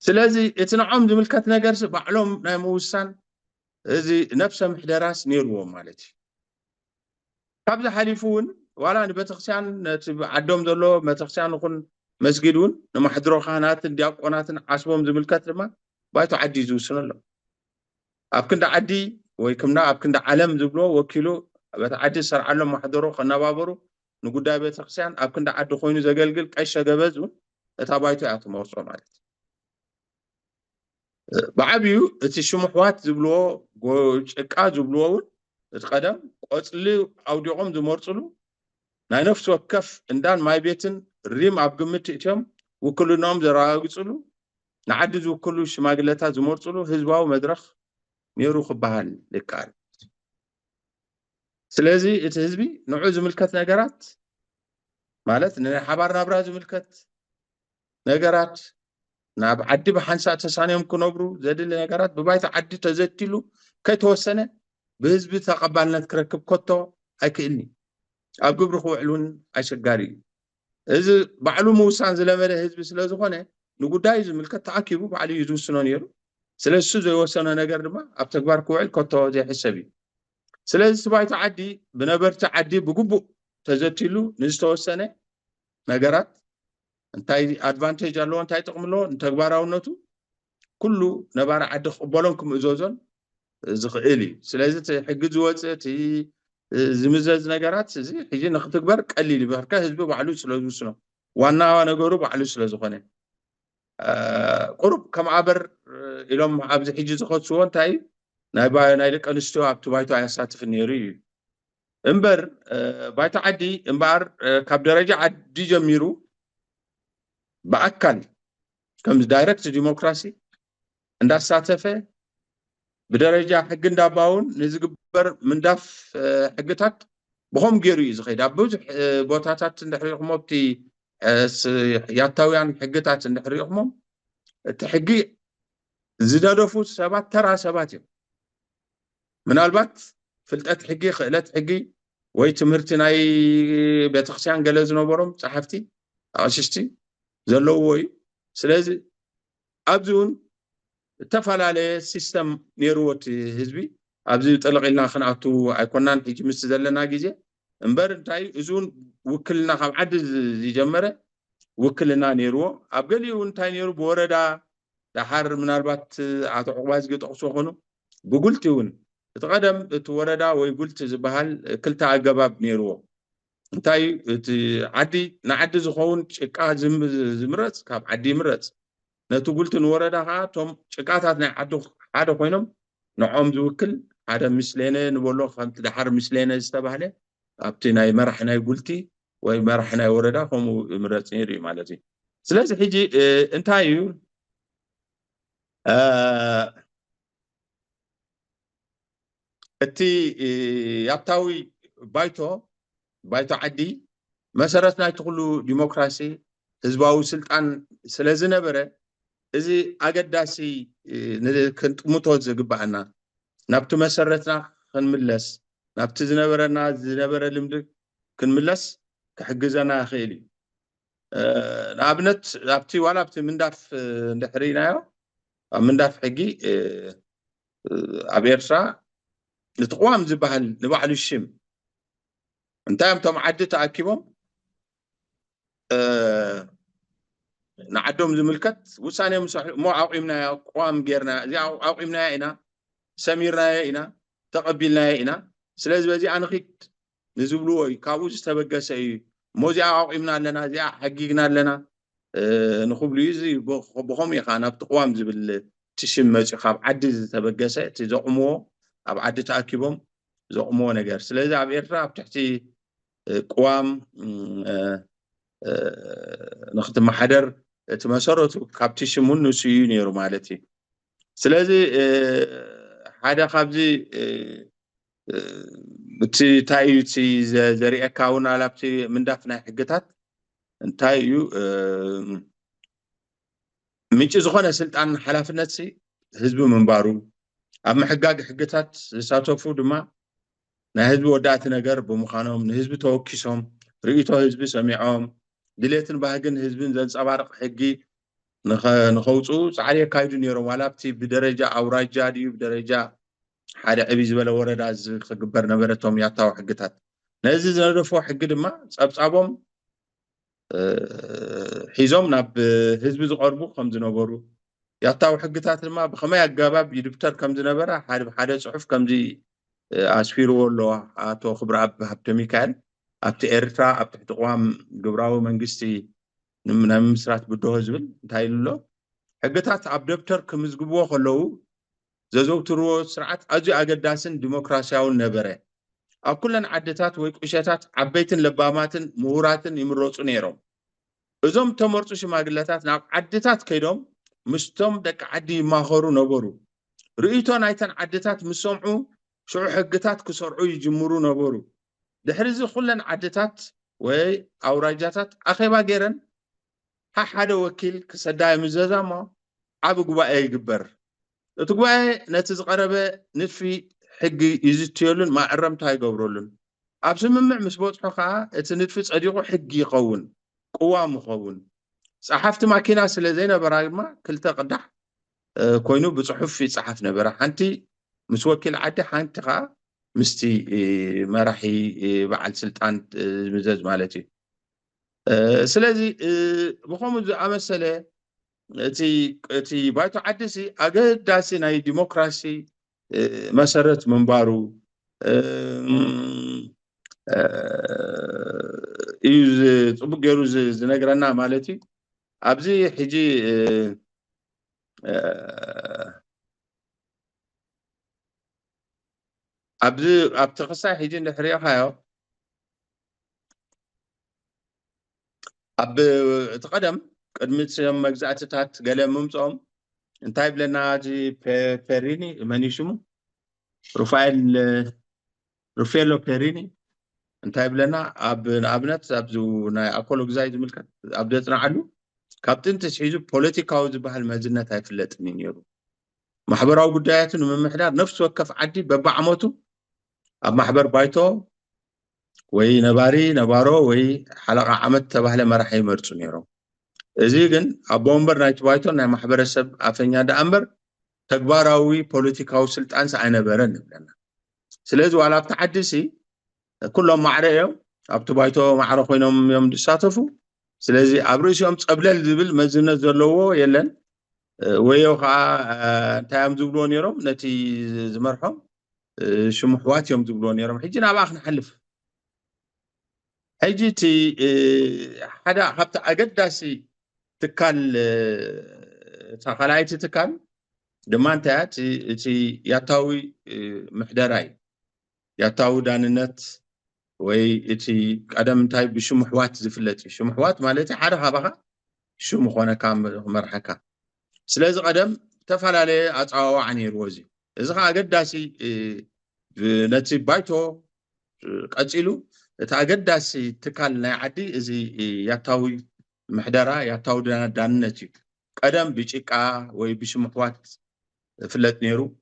ስለዚ እቲ ንዖም ዝምልከት ነገር ባዕሎም ናይ ምውሳን እዚ ነፍሰ ምሕደራስ ነይርዎም ማለት እዩ ካብዚ ሓሊፉ እውን ዋላ ንቤተክርስትያን ነቲ ዓዶም ዘሎ ቤተክርስትያን ይኹን መስጊድ እውን ንማሕድሮ ካህናትን ዲያቆናትን ዓስቦም ዝምልከት ድማ ባይቶ ዓዲ ዝውስኖ ኣሎ ኣብ ክንዲ ዓዲ ወይ ከምና ኣብ ክንዲ ዓለም ዝብሎ ወኪሉ በቲ ዓዲ ዝሰርዓሎም ማሕደሮ ከነባበሩ ንጉዳይ ቤተክርስትያን ኣብ ክንዲ ዓዲ ኮይኑ ዘገልግል ቀሸ ገበዝ እውን እታ ባይቶ እያ ትመርፆ ማለት እዩ ብዓብዩ እቲ ሽሙሕዋት ዝብልዎ ጭቃ ዝብልዎ እውን እቲ ቀደም ቆፅሊ ኣውዲቖም ዝመርፅሉ ናይ ነፍሲ ወከፍ እንዳን ማይ ቤትን ሪም ኣብ ግምት እትዮም ውክልናኦም ዘረጋግፅሉ ንዓዲ ዝውክሉ ሽማግለታት ዝመርፅሉ ህዝባዊ መድረኽ ነይሩ ክበሃል ይከኣል ስለዚ እቲ ህዝቢ ንዑ ዝምልከት ነገራት ማለት ንሓባር ናብራ ዝምልከት ነገራት ናብ ዓዲ ብሓንሳእ ተሳንዮም ክነብሩ ዘድሊ ነገራት ብባይታ ዓዲ ተዘቲሉ ከይተወሰነ ብህዝቢ ተቐባልነት ክረክብ ከቶ ኣይክእልኒ ኣብ ግብሪ ክውዕሉን ኣይሸጋሪ እዚ ባዕሉ ምውሳን ዝለመደ ህዝቢ ስለ ዝኾነ ንጉዳይ ዝምልከት ተኣኪቡ ባዕሉ እዩ ዝውስኖ ነይሩ ስለዚ እሱ ዘይወሰነ ነገር ድማ ኣብ ተግባር ክውዕል ከቶ ዘይሕሰብ እዩ ስለዚ ባይታ ዓዲ ብነበርቲ ዓዲ ብግቡእ ተዘቲሉ ንዝተወሰነ ነገራት እንታይ ኣድቫንቴጅ ኣለዎ እንታይ ጥቕሚ ኣለዎ ንተግባራውነቱ ኩሉ ነባር ዓዲ ክቕበሎን ክምእዘዞን ዝኽእል እዩ ስለዚ እቲ ሕጊ ዝወፅእ እቲ ዝምዘዝ ነገራት እዚ ሕጂ ንክትግበር ቀሊል ይበርካ ህዝቢ ባዕሉ ስለ ዝውስኖ ዋና ነገሩ ባዕሉ ስለ ዝኾነ ቁሩብ ከም ዓበር ኢሎም ኣብዚ ሕጂ ዝኸስዎ እንታይ ናይ ደቂ ኣንስትዮ ኣብቲ ባይቶ ኣያሳትፍ ነይሩ እዩ እምበር ባይታ ዓዲ እምበር ካብ ደረጃ ዓዲ ጀሚሩ በአካል ከምዚ ዳይሬክት ዲሞክራሲ እንዳሳተፈ ብደረጃ ሕጊ እንዳባውን ንዝግበር ምንዳፍ ሕግታት ብኸም ገይሩ እዩ ዝኸይድ ኣብ ብዙሕ ቦታታት እንድሕሪኹሞ ኣብቲ ያታውያን ሕግታት እንድሕሪኹሞም እቲ ሕጊ ዝደደፉ ሰባት ተራ ሰባት እዮም ምናልባት ፍልጠት ሕጊ ክእለት ሕጊ ወይ ትምህርቲ ናይ ቤተክርስትያን ገለ ዝነበሮም ጸሓፍቲ ኣቅሽሽቲ ዘለውዎ እዩ ስለዚ ኣብዚ እውን ተፈላለየ ሲስተም ነይርዎ እቲ ህዝቢ ኣብዚ ጠለቂልና ክንኣቱ ኣይኮናን ሕጂ ምስ ዘለና ግዜ እምበር እንታይ እዚ እውን ውክልና ካብ ዓዲ ዝጀመረ ውክልና ነይርዎ ኣብ ገሊኡ እንታይ ነይሩ ብወረዳ ዳሓር ምናልባት ኣቶ ዕቁባ ዝገጠቕሶ ኮኑ ብጉልቲ እውን እቲ ቀደም እቲ ወረዳ ወይ ጉልቲ ዝበሃል ክልተ ኣገባብ ነይርዎ እንታይ እቲ ዓዲ ንዓዲ ዝኸውን ጭቃ ዝምረፅ ካብ ዓዲ ይምረፅ ነቲ ጉልቲ ንወረዳ ከዓ እቶም ጭቃታት ናይ ዓዲ ሓደ ኮይኖም ንዖም ዝውክል ሓደ ምስሌነ ንበሎ ከምቲ ዳሓር ምስሌነ ዝተባህለ ኣብቲ ናይ መራሒ ናይ ጉልቲ ወይ መራሒ ናይ ወረዳ ከምኡ ይምረፅ ነይሩ እዩ ማለት እዩ ስለዚ ሕጂ እንታይ እዩ እቲ ያታዊ ባይቶ ዓዲ መሰረት ናይ ትኩሉ ዲሞክራሲ ህዝባዊ ስልጣን ስለ ዝነበረ እዚ ኣገዳሲ ክንጥምቶ ዝግባአና ናብቲ መሰረትና ክንምለስ ናብቲ ዝነበረ ልምዲ ክንምለስ ክሕግዘና ይኽእል እዩ ንኣብነት ኣብቲ ዋላ ኣብቲ ምንዳፍ እንድሕሪናዮ ኣብ ምንዳፍ ሕጊ ኣብ ኤርትራ ንትቕዋም ዝበሃል ንባዕሉ ሽም እንታይ እቶም ዓዲ ተኣኪቦም ንዓዶም ዝምልከት ውሳኔ እሞ ኣቂምናዮ ቅዋም ጌርና እዚ ኣቂምናዮ ኢና ሰሚርናዮ ኢና ተቐቢልናዮ ኢና ስለዚ በዚኣ ንኺድ ንዝብልዎ እዩ ካብኡ ዝተበገሰ እዩ እሞ እዚኣ ኣቂምና ኣለና እዚኣ ሓጊግና ኣለና ንኽብሉ እዩ እዚ ብኸምኡ ኢኻ ናብቲ ቅዋም ዝብል ትሽም መፂኡ ካብ ዓዲ ዝተበገሰ እቲ ዘቕምዎ ኣብ ዓዲ ተኣኪቦም ዘቕምዎ ነገር ስለዚ ኣብ ኤርትራ ኣብ ትሕቲ ቅዋም ንኽትመሓደር እቲ መሰረቱ ካብቲ ሽም እውን ንሱ እዩ ነይሩ ማለት እዩ ስለዚ ሓደ ካብዚ እቲ እንታይ እዩ እቲ ዘሪአካ እውን ኣብቲ ምንዳፍ ናይ ሕግታት እንታይ እዩ ምንጪ ዝኾነ ስልጣን ሓላፍነት ህዝቢ ምንባሩ ኣብ ምሕጋግ ሕግታት ዝሳተፉ ድማ ናይ ህዝቢ ወዳእቲ ነገር ብምዃኖም ንህዝቢ ተወኪሶም ርእይቶ ህዝቢ ሰሚዖም ድሌትን ባህግን ህዝብን ዘንፀባርቕ ሕጊ ንኸውፅኡ ፃዕሪ የካይዱ ነይሮም ዋላ ኣብቲ ብደረጃ ኣውራጃ ድዩ ብደረጃ ሓደ ዕብይ ዝበለ ወረዳ ዝኽግበር ነበረቶም ያታዊ ሕግታት ነዚ ዝነደፍዎ ሕጊ ድማ ፀብፃቦም ሒዞም ናብ ህዝቢ ዝቐርቡ ከም ዝነበሩ ያታዊ ሕግታት ድማ ብኸመይ ኣገባብ ይድብተር ከም ዝነበረ ሓደ ፅሑፍ ከምዚ ኣስፊርዎ ኣሎ ኣቶ ክብረኣብ ሃብተ ሚካኤል ኣብቲ ኤርትራ ኣብ ትሕቲ ቅዋም ግብራዊ መንግስቲ ናይ ምምስራት ብድሆ ዝብል እንታይ ኢሉ ኣሎ ሕግታት ኣብ ደብተር ክምዝግብዎ ከለዉ ዘዘውትርዎ ስርዓት ኣዝዩ ኣገዳስን ዲሞክራሲያውን ነበረ ኣብ ኩለን ዓድታት ወይ ቁሸታት ዓበይትን ለባማትን ምሁራትን ይምረፁ ነይሮም እዞም ተመርፁ ሽማግለታት ናብ ዓድታት ከይዶም مستم دك عدي ما خرو نبرو رؤيتو نايتن عدتات مسمعو شو حقتات كسرعو يجمرو نبرو دحرزي خلن عدتات وي أوراجاتات أخيبا جيرن حدا وكيل كسداي مزازاما عبو قبائي يقبر تقبائي نتز قربة نفي حق يزيتيولن ما عرمت هاي قبرولن أبس ممع مسبوط حقا اتنفس أديقو حق يقون قوام يقون صحفت ماكينة سلازينا براغما كلتا قدح كوينو بصحف في صحف نبرا حانتي مسوكل عادي حانتقا مستي مراحي بعد سلطان مزاز مالتي سلازي بخوم أمثله تي بايتو عدسي أجد داسي ناي ديمقراسي مسارات منبارو إيز طبق جروز زنقرنا مالتي أبزي حجي أبزي أبتقصي حجي نحريا خايو أب تقدم قدمت سيام مجزعتات قال ممصوم انتايب لنا جي بيريني مانيشمو روفيلو بيريني انتايب لنا أبنت أبزو ناي أكولو جزايد ملكت أبدتنا علو كابتن تشحيزو بوليتيكاو زبال مزنة هاي فلتني نيرو محبراو قداياتن ومن محدار نفس وكف عدي ببع عموتو أب محبر بايتو وي نبارو وي حلقة عمد تبهل مرحي مرسو نيرو إذن أبومبر نايت بايتو ناي محبر السب أفنيا دا أمبر تكباراوي بوليتيكاو سلطان سعينا برن بلنا سلازو على بتحدثي كلهم معرقيو أبتو بايتو معرقينهم يوم دساتفو سلازي أبريس يوم تقبلل زبل مزنة زلوو يلن ويو خا تايم زبلون يروم نتي زمرحهم شمحوات يوم زبلون يروم حيجينا باخ نحلف حيجيتي حدا حتى أقداسي تكال تخلايتي تكال دمان تي ياتاوي محدراي ياتاوي داننت وي اتي قدم تاي بشمحوات زفلتي شمحوات مالتي حدا خابخا شمخونه كام مرحكا سلاز قدم تفعل أطعوا عني روزي إذا قداسي نتي بايتو قتيلو تقداسي تكال نعدي إذا ياتاوي محدرا ياتاوي داننتي قدم بيشيكا وي بشمحوات فلت نيرو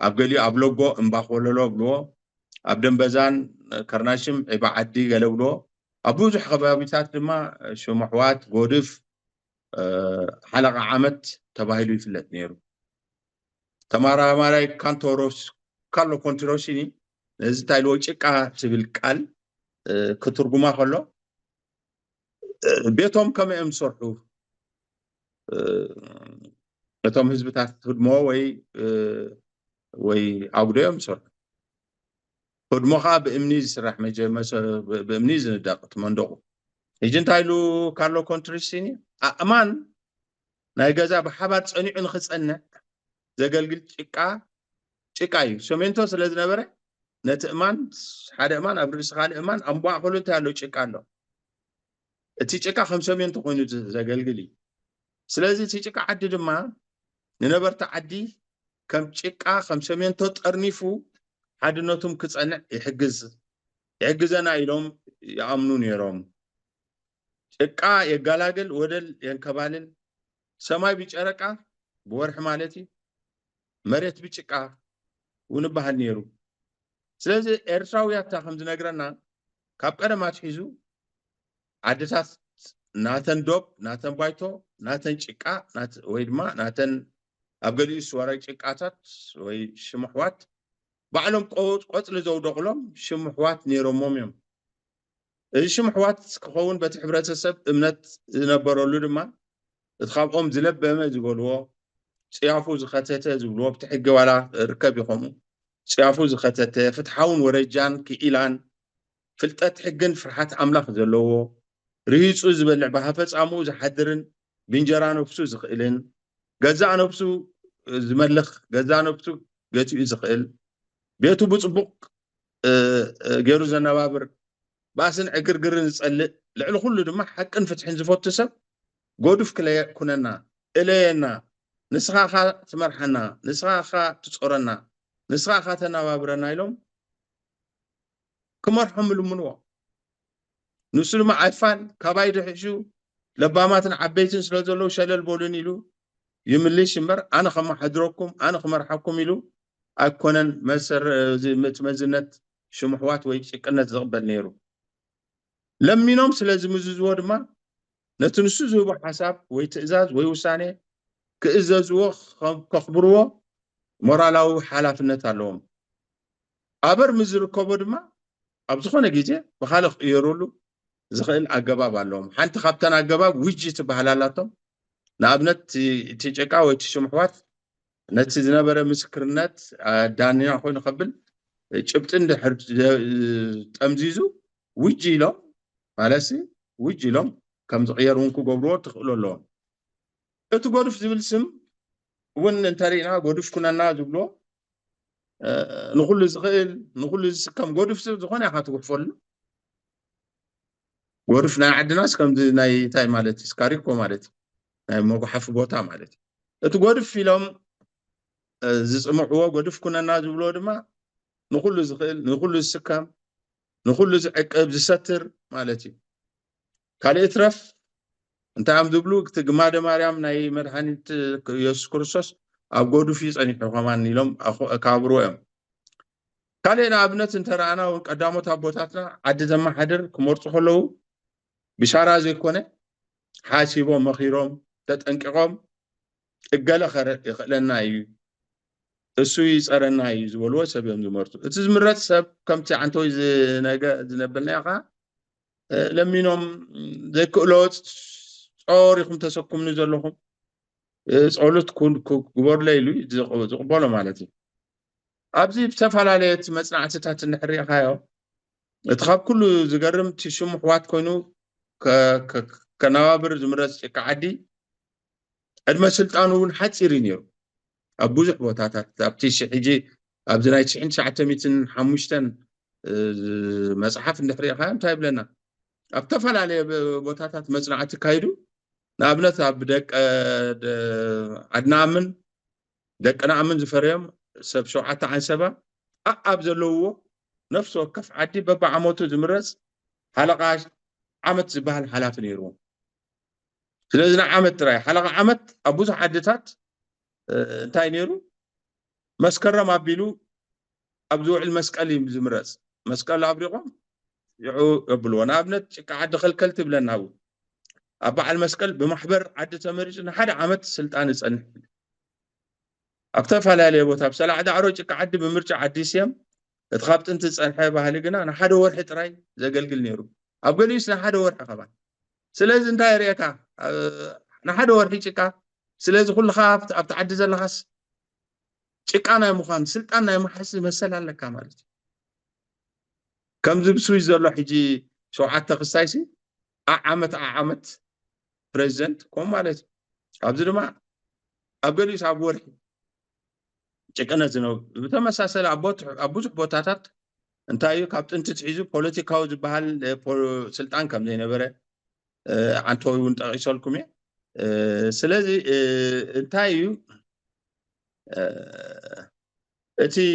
أبقلي أبلوغو امباقولولو بلو أبدن بزان كرناشم إبا عدي غلولو أبوزح خبابيتات لما شمحوات غودف حلقة عامت تباهلو يفلت نيرو تمارا ماراي كانتوروس كارلو كونتروسيني نزي تايلو چيكا تبل قال كترجما خلو بيتهم كما امسرحو بيتهم حزبታት هدمو وي أقدام سرح هدموها بإمني سرح بإمني زندقت مندقو يجن تايلو كارلو كونتروسيني أمان ناي غزا بحبات صنيع نخصنا زغلغل ጭቃዩ ሰሜንቶ ስለዝነበረ ነቲ እማን ሓደ እማን ኣብ ርእሲ ካልእ እማን ኣምቧዕ ክልተ ያለው ጭቃ ኣሎ እቲ ጭቃ ከም ሰሜንቶ ኮይኑ ዘገልግል እዩ ስለዚ እቲ ጭቃ ዓዲ ድማ ንነበርቲ ዓዲ ከም ጭቃ ከም ሰሜንቶ ጠርኒፉ ሓድነቱም ክጸንዕ ይሕግዘና ኢሎም ይኣምኑ ነይሮም ጭቃ የጋላግል ወደል የንከባልል ሰማይ ቢጨረቃ بورح مالتي مريت بيشكا ونبهل نيرو سلازي إرساويات تاخم زنقرنا كاب قدمات حيزو عدسات ناتن دوب ناتن بايتو ناتن شكا ويدما ناتن أبقلي سواري شكاتات وي شمحوات بعلم قوت لزو دقلهم شمحوات نيرو موميوم الشمحوات كخون بتحبرات السب امنت نبرو لدما تخابقهم زلبما زقولوا سيافو زخاتته زبلوا بتحق ولا ركب يخمو سيافو زخاتته فتحون ورجان كإيلان فلتات حقن فرحات أملاخ زلوه ريسو زبلع بهافت عمو زحدرن بنجران وبسو زخيلن جزان وبسو زملخ جزان وبسو جاتو زخيل بيتو بصبق جيرو زنبابر باسن عقرقرن زقلق لعلو كله دما حقن فتحن زفوت تسب قودف كلا كوننا إلينا نسخة تمرحنا نسخة تصورنا نسخة تنابرنا إلهم كمرحهم المنوع نسلم عفان كبايد حشو لباماتنا عبيتن سلازلو شلل بولن يلو يمليش مر أنا خما حدركم أنا خما رحكم يلو أكونن مسر متمزنت شمحوات ويشكنت زغبل نيرو لمينهم سلازم زوج ما نتنسو زوج حساب ويتأزاز ويوساني كإزازو كخبروه مورالاو حلافنت علوم أبر مزر كبر ما أبزخونه جيجي بخالق يرولو زخيل أجباب علوم حنت خبتنا أجباب ويجي تبهلالاتهم نابنت تيجكا ويتشمحوات نتزنا برا مسكرنات دانيا خوين قبل شبتن دحر تمزيزو ويجي لهم مالسي ويجي لهم كم تغيرونكو قبرو تخلو لهم اتقولف زبل سم وين انتارينا قولف كنا نازبلو نقول زغيل نقول كم قولف زغوني حاتو فل ورفنا عندناس كم ناي تاي مالتي سكاريكو مالتي ناي موقو حف بوتا مالتي اتقولف فيلم زصمحوا قولف كنا نازبلو دما نقول زغيل نقول سكام نقول عقب زستر مالتي كالي اترف انت عم دبلو تجماد مريم ناي مدحنيت يسوع كريستوس اب غودو في صنيح كمان يلوم كابرويم كالينا ابنت انترانا وقدامو تابوتاتنا عد زما حدر كمرص خلو بشارة زي كونه حاسبهم مخيرهم تتنققهم اقال خرق يخلنا ايو السو يصرنا ايو زولو سبيهم زمرتو اتزمرت سب كمتي عنتو زنبلنا يقا لمينهم زي كولوت صوريكم تسكم نزلهم صولت كون كبر ليلو زقبالو مالتي أبزي بتفعلاليت مصنعتات النحرية خايو اتخاب كله زقرم تشم حوات كونو كنوابر زمرس كعدي أدما سلطانون حتيرين يرو أبوزح بوتاتات أبتيش حجي أبزناي 90 ساعة ميتن حموشتن مصحف النحرية خايم تايب لنا أبتفعلالي بوتاتات مصنعات كايدو نابنت أبدك عدنا من دك أنا أمن زفريم سب شوعة عن سبا أبزلوه نفسه كف عدي بابا عموتو زمرس حلقة عمت زبال حلاف نيرون سلازنا عمت راي حلقة عمت أبوز حدثات انتاي نيرو مسكرة ما بيلو أبزوع المسكالي زمرس مسكال أبريقهم يعو يبلونا أبنت قاعد دخل كلتب لنا هو أبع المسكال بمحبر عدة تمرج إن حدا عمت سلطان يسألني أكتفى لها بوتا بسلا عدا عروج قاعد بمرجع عديسيام اتخابت انت تسأل حيبا هاليقنا أنا حدا ورحت راي زي قلقل نيرو أبقى يسنا حدا ورح خبان سلاز انتاي ريكا أنا حدا ورحي شكا سلاز كل خافت أبتعدي زي الخاص شكانا يا مخان سلطانا يا محسي مسلا لك مالتي كم زبسوي زلو حجي شو عتا قصايسي أعمت بريزنت كوم مالتي أبزر ما أبقى يسعب ورحي شكانا زنو بتمساسل أبوز بوتاتات انتايو كابت انت تعيزو بوليتيكاو زبهال سلطان كم زي نبره عنتوي ونتقيسولكم سلازي انتايو اتي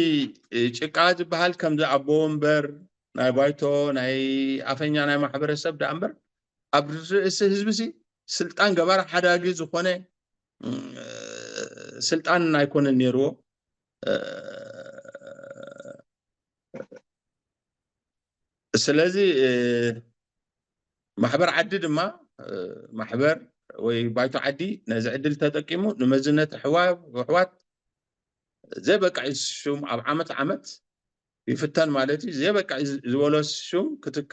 ጭቃ ዝበሃል ከም ዝዓቦ እምበር ናይ ባይቶ ናይ ኣፈኛ ናይ ማሕበረሰብ ዳ እምበር ኣብ ርእሲ ህዝቢ ስልጣን ገባር ሓዳጊ ዝኾነ ስልጣን ኣይኮነን ነይርዎ ስለዚ ማሕበር ዓዲ ድማ ማሕበር ወይ ባይቶ ዓዲ ነዚ ዕድል ተጠቂሙ ንመዝነት ኣሕዋት زبق عشوم أب عمت يفتن مالتي زبق زولو شوم كتك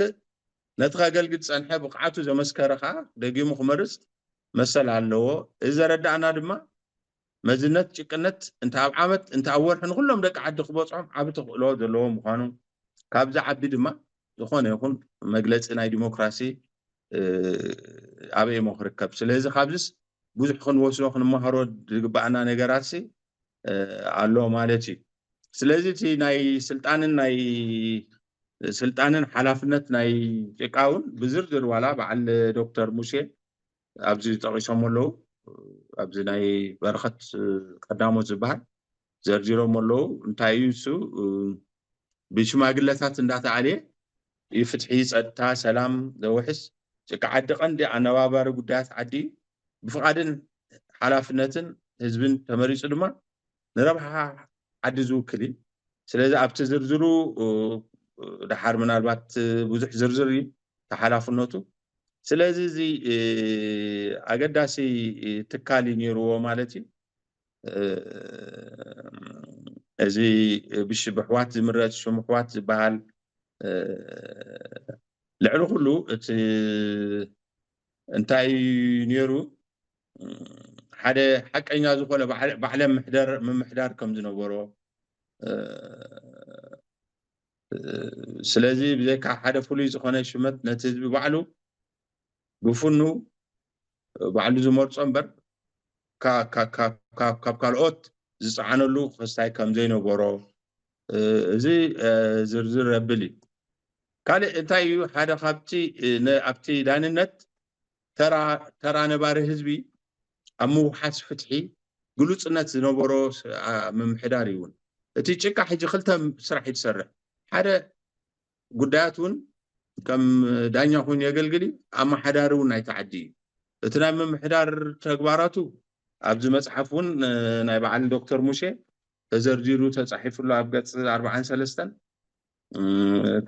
نتغاقل قد سنحب وقعاتو زي مسكرخا دقيمو خمرس مسال علوه إذا ردعنا دما مزنت شكنت انت أب عمت انت أول حن كلهم دك عد خبوصهم عبت خلوه دلوه مخانو كابزا عبد دما يخون يكون مجلس إناي ديمقراسي أبي مخركب سلازي خابزس بوزح خن وصلو خن مهارو دقبعنا نقراسي አሎ ማለት ስለዚህ እቲ ናይ ስልጣንን ሓላፍነት ናይ ጭቃውን ብዝርዝር ዋላ በዓል ዶክተር ሙሴ ኣብዚ ጠቂሶም ኣለዉ أبزناي برخت قدامه زبال زرجيرو ملو انتايسو بشماغلتات اندات عليه يفتحي صدتا سلام زوحس عد قندي انا بابار قدات عدي بفقادن حلافنتن حزبن تمريص دما نربحها عد زوكلي سلازي ابت زرزرو دحار منالبات بزح زرزري تحلافنتو سلازي زي اقداسي تكالي نيرو مالتي ازي بشبحوات زمرات شمحوات زبال لعلو كله انتاي نيرو حدا حقኛ ዝኾነ بعلم محدار كم ዝነበሮ ስለዚ ብዘይካ ሓደ ፍሉይ ዝኾነ ሽመት ነቲ ህዝቢ ባዕሉ ብፍኑ ባዕሉ ዝመርፆ እምበር ካብ ካልኦት ዝፀዓነሉ ክስታይ ከም ዘይነበሮ እዚ ዝርዝር ረብል እዩ ካልእ እንታይ እዩ ሓደ ካብቲ ኣብቲ ዳንነት ተራ ነባሪ ህዝቢ ኣብ ምውሓስ ፍትሒ ግሉፅነት ዝነበሮ ምምሕዳር እዩ እቲ ጭቃ ሕጂ ክልተ ስራሕ ይሰርሕ ሓደ ጉዳያት እውን ከም ዳኛ ኮይኑ የገልግል ኣመሓዳሪ እውን ናይ ተዓዲ እዩ እቲ ናይ ምምሕዳር ተግባራቱ ኣብዚ መፅሓፍ እውን ናይ በዓል ዶክተር ሙሼ ተዘርዚሩ ተፃሒፉሉ ኣብ ገጽ 43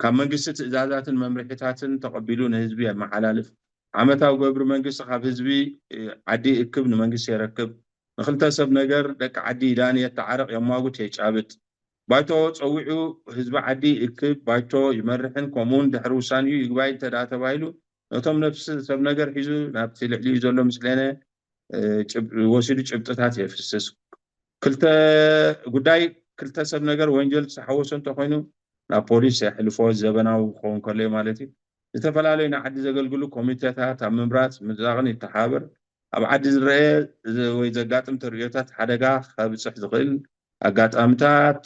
ካብ መንግስቲ ትእዛዛትን መምርሒታትን ተቐቢሉ ንህዝቢ የመሓላልፍ ዓመታዊ ገብሪ መንግስቲ ካብ ህዝቢ ዓዲ እክብ ንመንግስቲ የረክብ ንክልተ ሰብ ነገር ደቂ ዓዲ ዳን የተዓረቕ የማጉት የጫብጥ ባይቶ ፀዊዑ ህዝቢ ዓዲ እክብ ባይቶ ይመርሕን ከምኡውን ድሕሪ ውሳኒኡ ይግባይ እንተዳ ተባሂሉ ነቶም ነፍሲ ሰብ ነገር ሒዙ ናብቲ ልዕሊኡ ዘሎ ምስለነ ወሲዱ ጭብጥታት የፍስስ ክልተ ጉዳይ ክልተ ሰብ ነገር ወንጀል ዝሓወሰ እንተኮይኑ ናብ ፖሊስ የሕልፎ ዘበናዊ ክኸውን ከሎ ማለት እዩ ዝተፈላለዩ ናይ ዓዲ ዘገልግሉ ኮሚቴታት ኣብ ምምራት ምዛቕን ይተሓበር ኣብ ዓዲ ዝረአ ወይ ዘጋጥም ትርኢታት ሓደጋ ከብፅሕ ዝኽእል ኣጋጣሚታት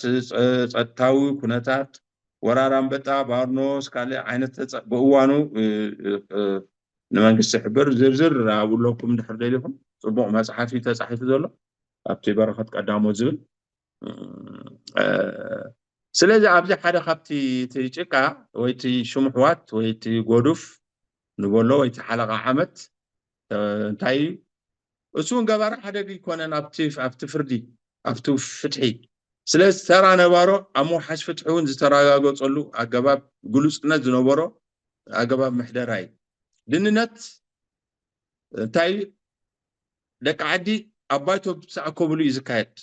ፀጥታዊ ኩነታት ወራር አንበጣ ባርኖስ ካልእ ዓይነት ብእዋኑ ንመንግስቲ ይሕብር ዝርዝር ኣብለኩም ድሕር ደሊኹም ፅቡቕ መፅሓፊ ተፃሒፉ ዘሎ ኣብቲ በረኸት ቀዳሞት ዝብል ስለዚ ኣብዚ ሓደ ካብቲ ጭቃ ወይቲ ሽሙሕዋት ወይቲ ጎዱፍ ንበሎ ወይቲ ሓለቓ ዓመት እንታይ እሱን ገባር ሓደግ ይኮነን ኣብቲ ፍርዲ ኣብቲ ፍትሒ ስለዚ ተራ ነባሮ ኣብ ምውሓሽ ፍትሒ እውን ዝተረጋገፀሉ ኣገባብ ግሉፅነት ዝነበሮ ኣገባብ ምሕደራይ ድንነት እንታይ ደቂ ዓዲ ኣብ ባይቶ ዝተኣከብሉ እዩ ዝካየድ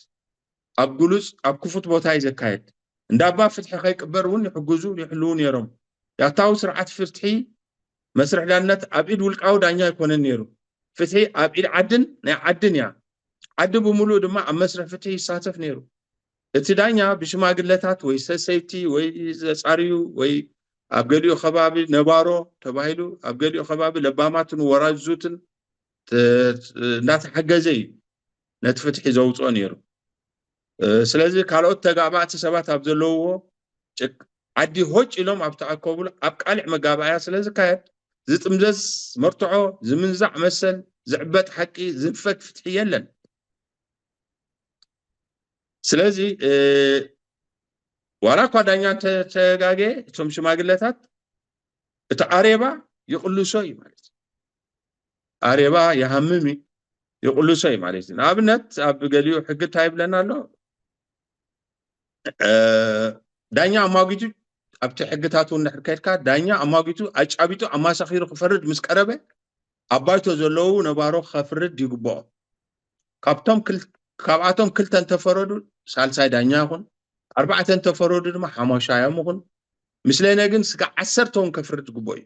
ኣብ ግሉፅ ኣብ ክፉት ቦታ እዩ ዝካየድ እንዳባ ፍትሒ ከይቅበር እውን ይሕግዙ ይሕልው ነይሮም ያታዊ ስርዓት ፍትሒ መስርሕ ዳንነት ኣብ ኢድ ውልቃዊ ዳኛ ይኮነን ነይሩ ፍትሒ ኣብ ኢድ ዓድን ናይ ዓድን እያ ዓዲ ብምሉእ ድማ ኣብ መስርሕ ፍትሒ ይሳተፍ ነይሩ እቲ ዳኛ ብሽማግለታት ወይ ሰሰይቲ ወይ ዘፃርዩ ወይ ኣብ ገሊኡ ከባቢ ነባሮ ተባሂሉ ኣብ ገሊኡ ከባቢ ለባማትን ወራዙትን እናተሓገዘ እዩ ነቲ ፍትሒ ዘውፅኦ ነይሩ ስለዚ ካልኦት ተጋባእቲ ሰባት ኣብ ዘለውዎ ዓዲ ሆጭ ኢሎም ኣብ ተኣከቡሉ ኣብ ቃልዕ መጋባእያ ስለዝካየድ ዝጥምዘዝ መርትዖ ዝምንዛዕ መሰል ዝዕበጥ ሓቂ ዝንፈት ፍትሒ የለን ስለዚ ዋላ እኳ ዳኛ ተጋጌ እቶም ሽማግለታት እቲ ኣሬባ ይቕልሶ እዩ ማለት እዩ ኣሬባ ይሃምም ይቕልሶ እዩ ማለት እዩ ንኣብነት ኣብ ገሊኡ ሕጊ እንታይ ይብለና ኣሎ ዳኛ ኣማጊቱ ኣብቲ ሕግታት እውን ድሕር ከይድካ ዳኛ ኣማጊቱ ኣጫቢጡ ኣማሳኺሩ ክፈርድ ምስ ቀረበ ኣብ ባይቶ ዘለዉ ነባሮ ከፍርድ ይግብኦ ካብኣቶም ክልተ እንተፈረዱ ሳልሳይ ዳኛ ይኹን ኣርባዕተ እንተፈረዱ ድማ ሓሙሻዮም ይኹን ምስለነ ግን ስጋዕ 10 እውን ከፍርድ ግብኦ እዩ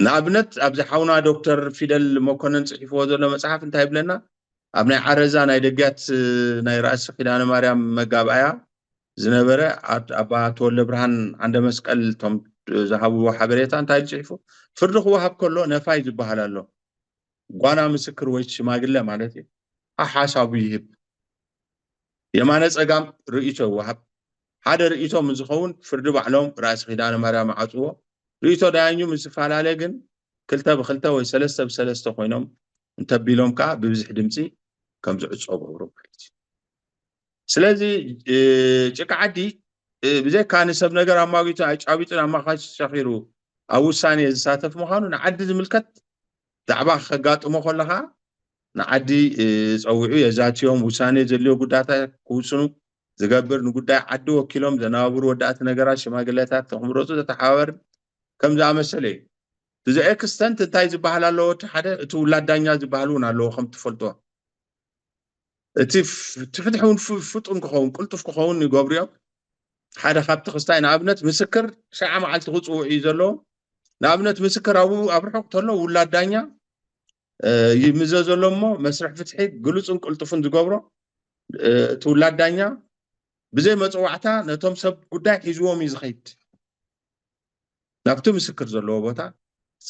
ንኣብነት ኣብዚ ሓውና ዶክተር ፊደል መኮነን ፅሒፍዎ ዘሎ መፅሓፍ እንታይ ይብለና ኣብ ናይ ዓረዛ ናይ ደጋት ናይ ራእሲ ኪዳነ ማርያም መጋባእያ ዝነበረ ኣባ ተወልደ ብርሃን ዓንደ መስቀል ቶም ዝሃብዎ ሓበሬታ እንታይ ፅሒፉ ፍርዲ ክወሃብ ከሎ ነፋይ ዝበሃል ኣሎ ጓና ምስክር ወይ ሽማግለ ማለት እዩ ሓሳቡ ይህብ የማነ ፀጋም ርእይቶ ይወሃብ ሓደ ርእይቶም ዝኸውን ፍርዲ ባዕሎም ራእሲ ኪዳነ ማርያም ዓፅዎ ርእይቶ ዳያኙ ምስ ፈላለ ግን كلتا بخلتا ወይ ሰለስተ ብሰለስተ ኮይኖም እንተቢሎም ከዓ ብብዝሕ ድምፂ ከም ዝዕፅው ገብሩ ስለዚ ጭቃ ዓዲ ብዘይካ ንሰብ ነገር ኣማጊቱ ጫቢጡን ኣማኻሽ ሸኺሩ ኣብ ውሳኔ ዝሳተፍ ምዃኑ ንዓዲ ዝምልከት ዛዕባ ከጋጥሞ ከለኻ ንዓዲ ፀዊዑ የዛትዮም ውሳኔ ዘድልዮ ጉዳያት ክውስኑ ዝገብር ንጉዳይ ዓዲ ወኪሎም ዘነባብሩ ወዳእቲ ነገራት ሽማግለታት ተኽምረፁ ዘተሓባበር ከም ዝኣመሰለ እዩ እዚ ኤክስተንት እንታይ ዝበሃል ኣለዎ እቲ ሓደ እቲ ውላድ ዳኛ ዝበሃል እውን ኣለዎ ከም ትፈልጥዎ እቲ ፍትሒ እውን ፍጡን ክኸውን ቅልጡፍ ክኸውን ይገብሩ እዮም ሓደ ካብቲ ክስታይ ንኣብነት ምስክር ሸዓ መዓልቲ ክፅውዕ እዩ ዘለዎ ንኣብነት ምስክር ኣብ ርሑቕ ተሎ ውላድ ዳኛ ይምዘዘሎ እሞ መስርሕ ፍትሒ ግሉፅን ቅልጡፍን ዝገብሮ እቲ ውላድ ዳኛ ብዘይ መፅዋዕታ ነቶም ሰብ ጉዳይ ሒዝዎም እዩ ዝኸይድ ናብቲ ምስክር ዘለዎ ቦታ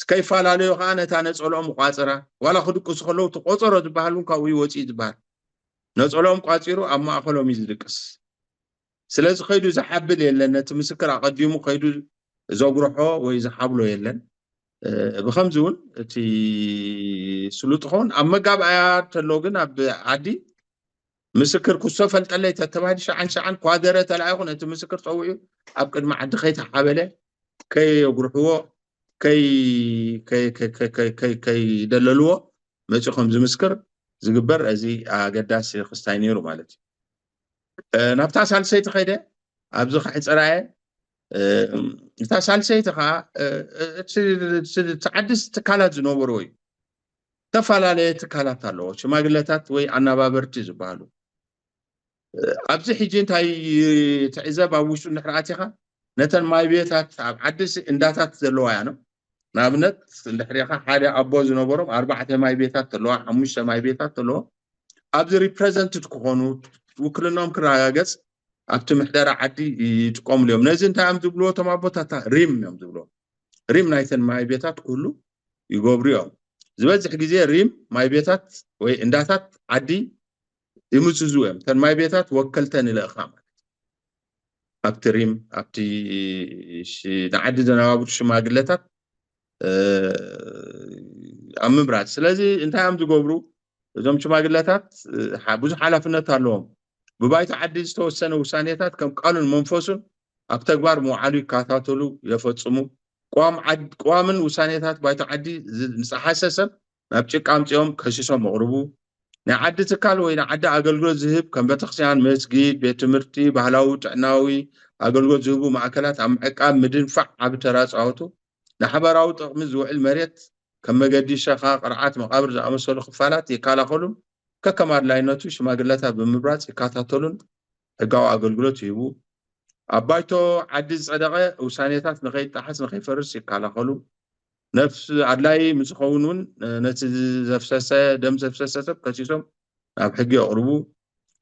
ከይፈላለዩ ከዓ ነታ ነፀልኦም ቋፅራ ዋላ ክድቅሱ ከለዉ እቲ ቆፀሮ ዝበሃል እውን ካብኡ ወፂኡ ዝበሃል ነፀልኦም ቋፂሩ ኣብ ማእኸሎም እዩ ዝድቅስ ስለዚ ከይዱ ዝሓብል የለን ነቲ ምስክር ኣቐዲሙ ከይዱ ዘጉርሖ ወይ ዝሓብሎ የለን ብከምዚ እውን እቲ ስሉጥ ክኸውን ኣብ መጋብኣያ ተሎ ግን ኣብ ዓዲ ምስክር ኩሶ ፈልጠለይ ተተባሂሉ ሸዓን ኳደረ ተላኢኹ ነቲ ምስክር ፀዊዑ ኣብ ቅድሚ ዓዲ ከይተሓበለ ከየጉርሕዎ ከይደለልዎ መፂኡ ከም ዝምስክር ዝግበር እዚ ኣገዳሲ ክስታይ ነይሩ ማለት እዩ ናብታ ሳልሰይቲ ከይደ ኣብዚ ከዓ ፅራየ እታ ሳልሰይቲ ከዓ ዓዲስ ትካላት ዝነበሩ እዩ ተፈላለየ ትካላት ኣለዎ ሽማግለታት ወይ ኣነባበርቲ ዝበሃሉ ኣብዚ ሕጂ እንታይ ትዕዘብ ኣብ ውሽጡ እንድሕር ኢኻ ነተን ማይ ቤታት ኣብ ዓዲስ እንዳታት ዘለዋ እያ ነው ንኣብነት እንድሕር ኢኻ ሓደ ኣቦ ዝነበሮም 4 ማይ ቤታት ኣለዋ 5 ማይ ቤታት ኣለዎ ኣብዚ ሪፕሬዘንትድ ክኾኑ ውክልናኦም ክረጋገፅ ኣብቲ ምሕደራ ዓዲ ይጥቀምሉ እዮም ነዚ እንታይ እዮም ዝብልዎ እቶም ኣቦታት ሪም እዮም ዝብልዎ ሪም ናይተን ማይ ቤታት ኩሉ ይገብሩ እዮም ዝበዝሕ ግዜ ሪም ማይ ቤታት ወይ እንዳታት ዓዲ ይምስዙ እዮም ተን ማይ ቤታት ወከልተን ይልእኻ ማለት ኣብቲ ሪም ኣብቲ ንዓዲ ዘነባብሩ ሽማግለታት ኣብ ምምራፅ ስለዚ እንታይ እዮም ዝገብሩ እዞም ሽማግለታት ብዙሕ ሓላፍነት ኣለዎም ብባይቶ ዓዲ ዝተወሰነ ውሳኔታት ከም ቃሉን መንፈሱን ኣብ ተግባር መውዓሉ ይከታተሉ የፈፅሙ ቋምን ውሳኔታት ባይቶ ዓዲ ንፀሓሰ ሰብ ናብ ጭቃ ኣምፂኦም ከሲሶም መቕርቡ ናይ ዓዲ ትካል ወይ ናይ ዓዲ ኣገልግሎት ዝህብ ከም ቤተክርስትያን መስጊድ ቤት ትምህርቲ ባህላዊ ጥዕናዊ ኣገልግሎት ዝህቡ ማእከላት ኣብ ምዕቃብ ምድንፋዕ ዓብ ተራ ፃወቱ ንሓበራዊ ጥቕሚ ዝውዕል መሬት ከም መገዲ ሸኻ ቅርዓት መቃብር ዝኣመሰሉ ክፋላት ይከላኸሉን ከከም ኣድላይነቱ ሽማግለታት ብምብራፅ ይከታተሉን ሕጋዊ ኣገልግሎት ይህቡ ኣብ ባይቶ ዓዲ ዝፀደቐ ውሳኔታት ንኸይጣሓስ ንኸይፈርስ ይከላኸሉ ነፍሲ ኣድላይ ምስኸውን እውን ነቲ ዘፍሰሰ ደም ዘፍሰሰ ሰብ ከሲሶም ናብ ሕጊ የቕርቡ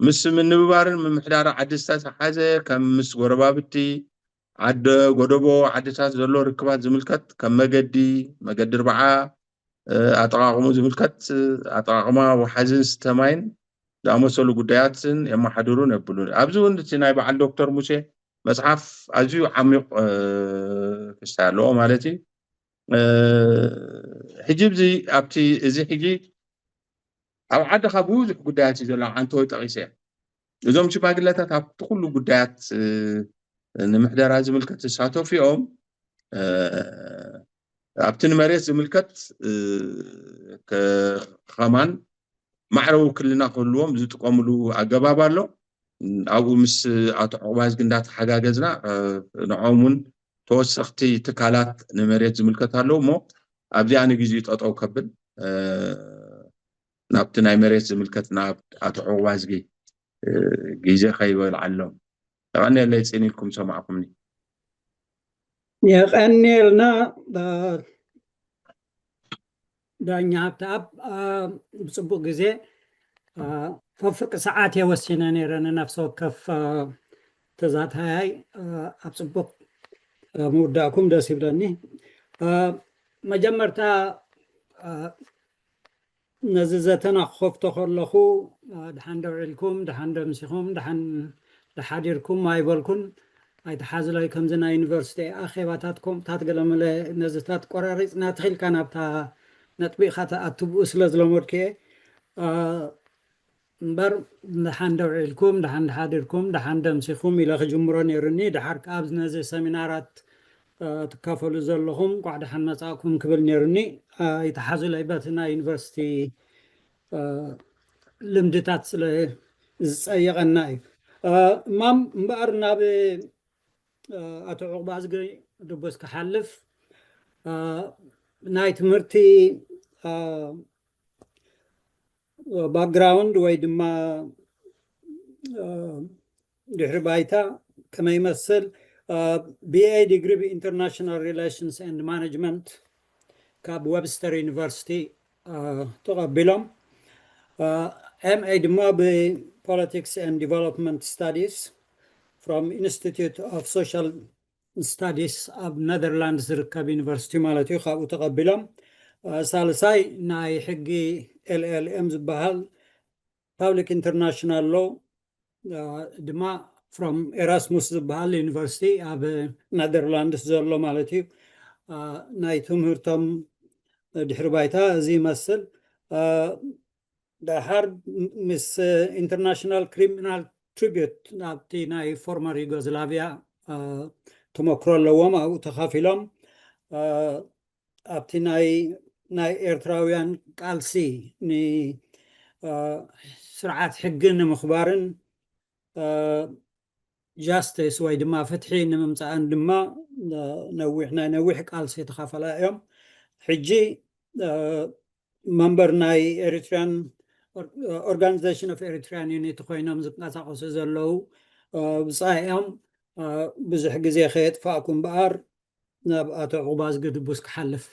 ምስ ምንብባርን ምምሕዳር ዓዲ ዝተተሓዘ ከም ምስ ጎረባብቲ ዓደ ጎደቦ ዓድታት ዘሎ ርክባት ዝምልከት ከም መገዲ 4 ኣጠቃቅሙ ዝምልከት ኣጠቃቅማ ወሓዝን ስተማይን ዝኣመሰሉ ጉዳያትን የመሓድሩን የብሉን ኣብዚ እውን እቲ ናይ በዓል ዶክተር ሙሴ መፅሓፍ ኣዝዩ ዓሚቕ ክስታይ ኣለዎ ማለት እዩ ሕጂ ኣብቲ እዚ ሕጂ ኣብ ዓድኻ ብዙሕ ጉዳያት እዩ ዘሎ ሓንቲ ወይ ጠቂሰ እዞም ሽማግለታት ኣብቲ ኩሉ ጉዳያት ንምሕደራ ዝምልከት ዝሳተፉ እዮም ኣብቲ ንመሬት ዝምልከት ከማን ማዕረ ውክልና ክህልዎም ዝጥቀምሉ ኣገባብ ኣሎ ኣብኡ ምስ ኣቶ ዕቁባዝ እንዳተሓጋገዝና ንዖም እውን ተወሰኽቲ ትካላት ንመሬት ዝምልከት ኣለዉ እሞ ኣብዚኣ ንግዜኡ ጠጠው ከብል ናብቲ ናይ መሬት ዝምልከት ናብ ኣቶ ዕቁባዝ ግዜ ከይበልዓሎም ተቐኒየለይ ፅን ኢልኩም ሰማዕኩምኒ
የቀኒልና ዳኛ ሃብተኣብ ብፅቡቅ ግዜ ፍርቂ ሰዓት የወሲነ ነይረን ነፍሲ ወከፍ ተዛታያይ ኣብ ፅቡቅ ምውዳእኩም ደስ ይብለኒ መጀመርታ ነዚ ዘተና ክኸፍቶ ከለኹ ድሓን ደውዒልኩም ድሓን ደምሲኹም ድሓን ተሓዲርኩም ኣይበልኩን ኣይተሓዝላይ ከምዚ ናይ ዩኒቨርሲቲ ኣኼባታትኩም ታትገለመለ ነዝታት ቆራሪፅና ትኽኢልካ ናብታ ነጥቢኻ ተኣትብኡ ስለ ዝለመድክየ እምበር ድሓን ደውዒልኩም ድሓን ድሓዲርኩም ድሓን ደምሲኹም ኢለ ክጅምሮ ነይሩኒ ድሓር ኣብ ነዚ ሰሚናራት ትካፈሉ ዘለኹም ቋዕ ድሓን መጻእኩም ክብል ነይሩኒ ኣይተሓዝላይ በቲ ናይ ዩኒቨርሲቲ ልምድታት ስለ ዝፀየቐና እዩ እማም እምበኣር ናብ ኣቶ ዕቑባ ዝገ ድቦስ ክሓልፍ ናይ ትምህርቲ ባክግራውንድ ወይ ድማ ድሕሪ ባይታ ከመይ ይመስል BA ዲግሪ ብኢንተርናሽናል ሪሌሽንስ ኤንድ ማኔጅመንት ካብ ዌብስተር ዩኒቨርሲቲ ተቐቢሎም MA ድማ ብፖለቲክስ ኤንድ ዲቨሎፕመንት ስታዲስ from Institute of Social Studies of Netherlands ዝርከብ ዩኒቨርሲቲ ማለት እዩ ካብኡ ተቐቢሎም ሳልሳይ ናይ ሕጊ LLM ዝበሃል ፐብሊክ ኢንተርናሽናል ሎ ድማ from ኤራስሙስ ዝበሃል ዩኒቨርሲቲ ኣብ ኔዘርላንድስ ዘሎ ማለት እዩ ናይ ትምህርቶም ድሕሪ ባይታ እዚ ይመስል ድሓር ምስ ኢንተርናሽናል ክሪሚናል ትሪቢዩት ናብቲ ናይ ፎርመር ዩጎዝላቪያ ተመክሮ ኣለዎም ኣብኡ ተኻፊሎም ኣብቲ ናይ ኤርትራውያን ቃልሲ ንስርዓት ሕጊ ንምኽባርን ጃስቲስ ወይ ድማ ፍትሒ ንምምፃእን ድማ ናይ ነዊሕ ቃልሲ ተኻፈላ እዮም ሕጂ መንበር ናይ ኤሪትራን ኦርጋናይዜሽን ኦፍ ኤሪትራን ዩኒቲ ኮይኖም ዝንቀሳቐሱ ዘለው ብፃኦም ብዙሕ ግዜ ከየጥፋእኩ እምበኣር ናብ ኣቶ ዕቑባ ዝግድቡስ ክሓልፍ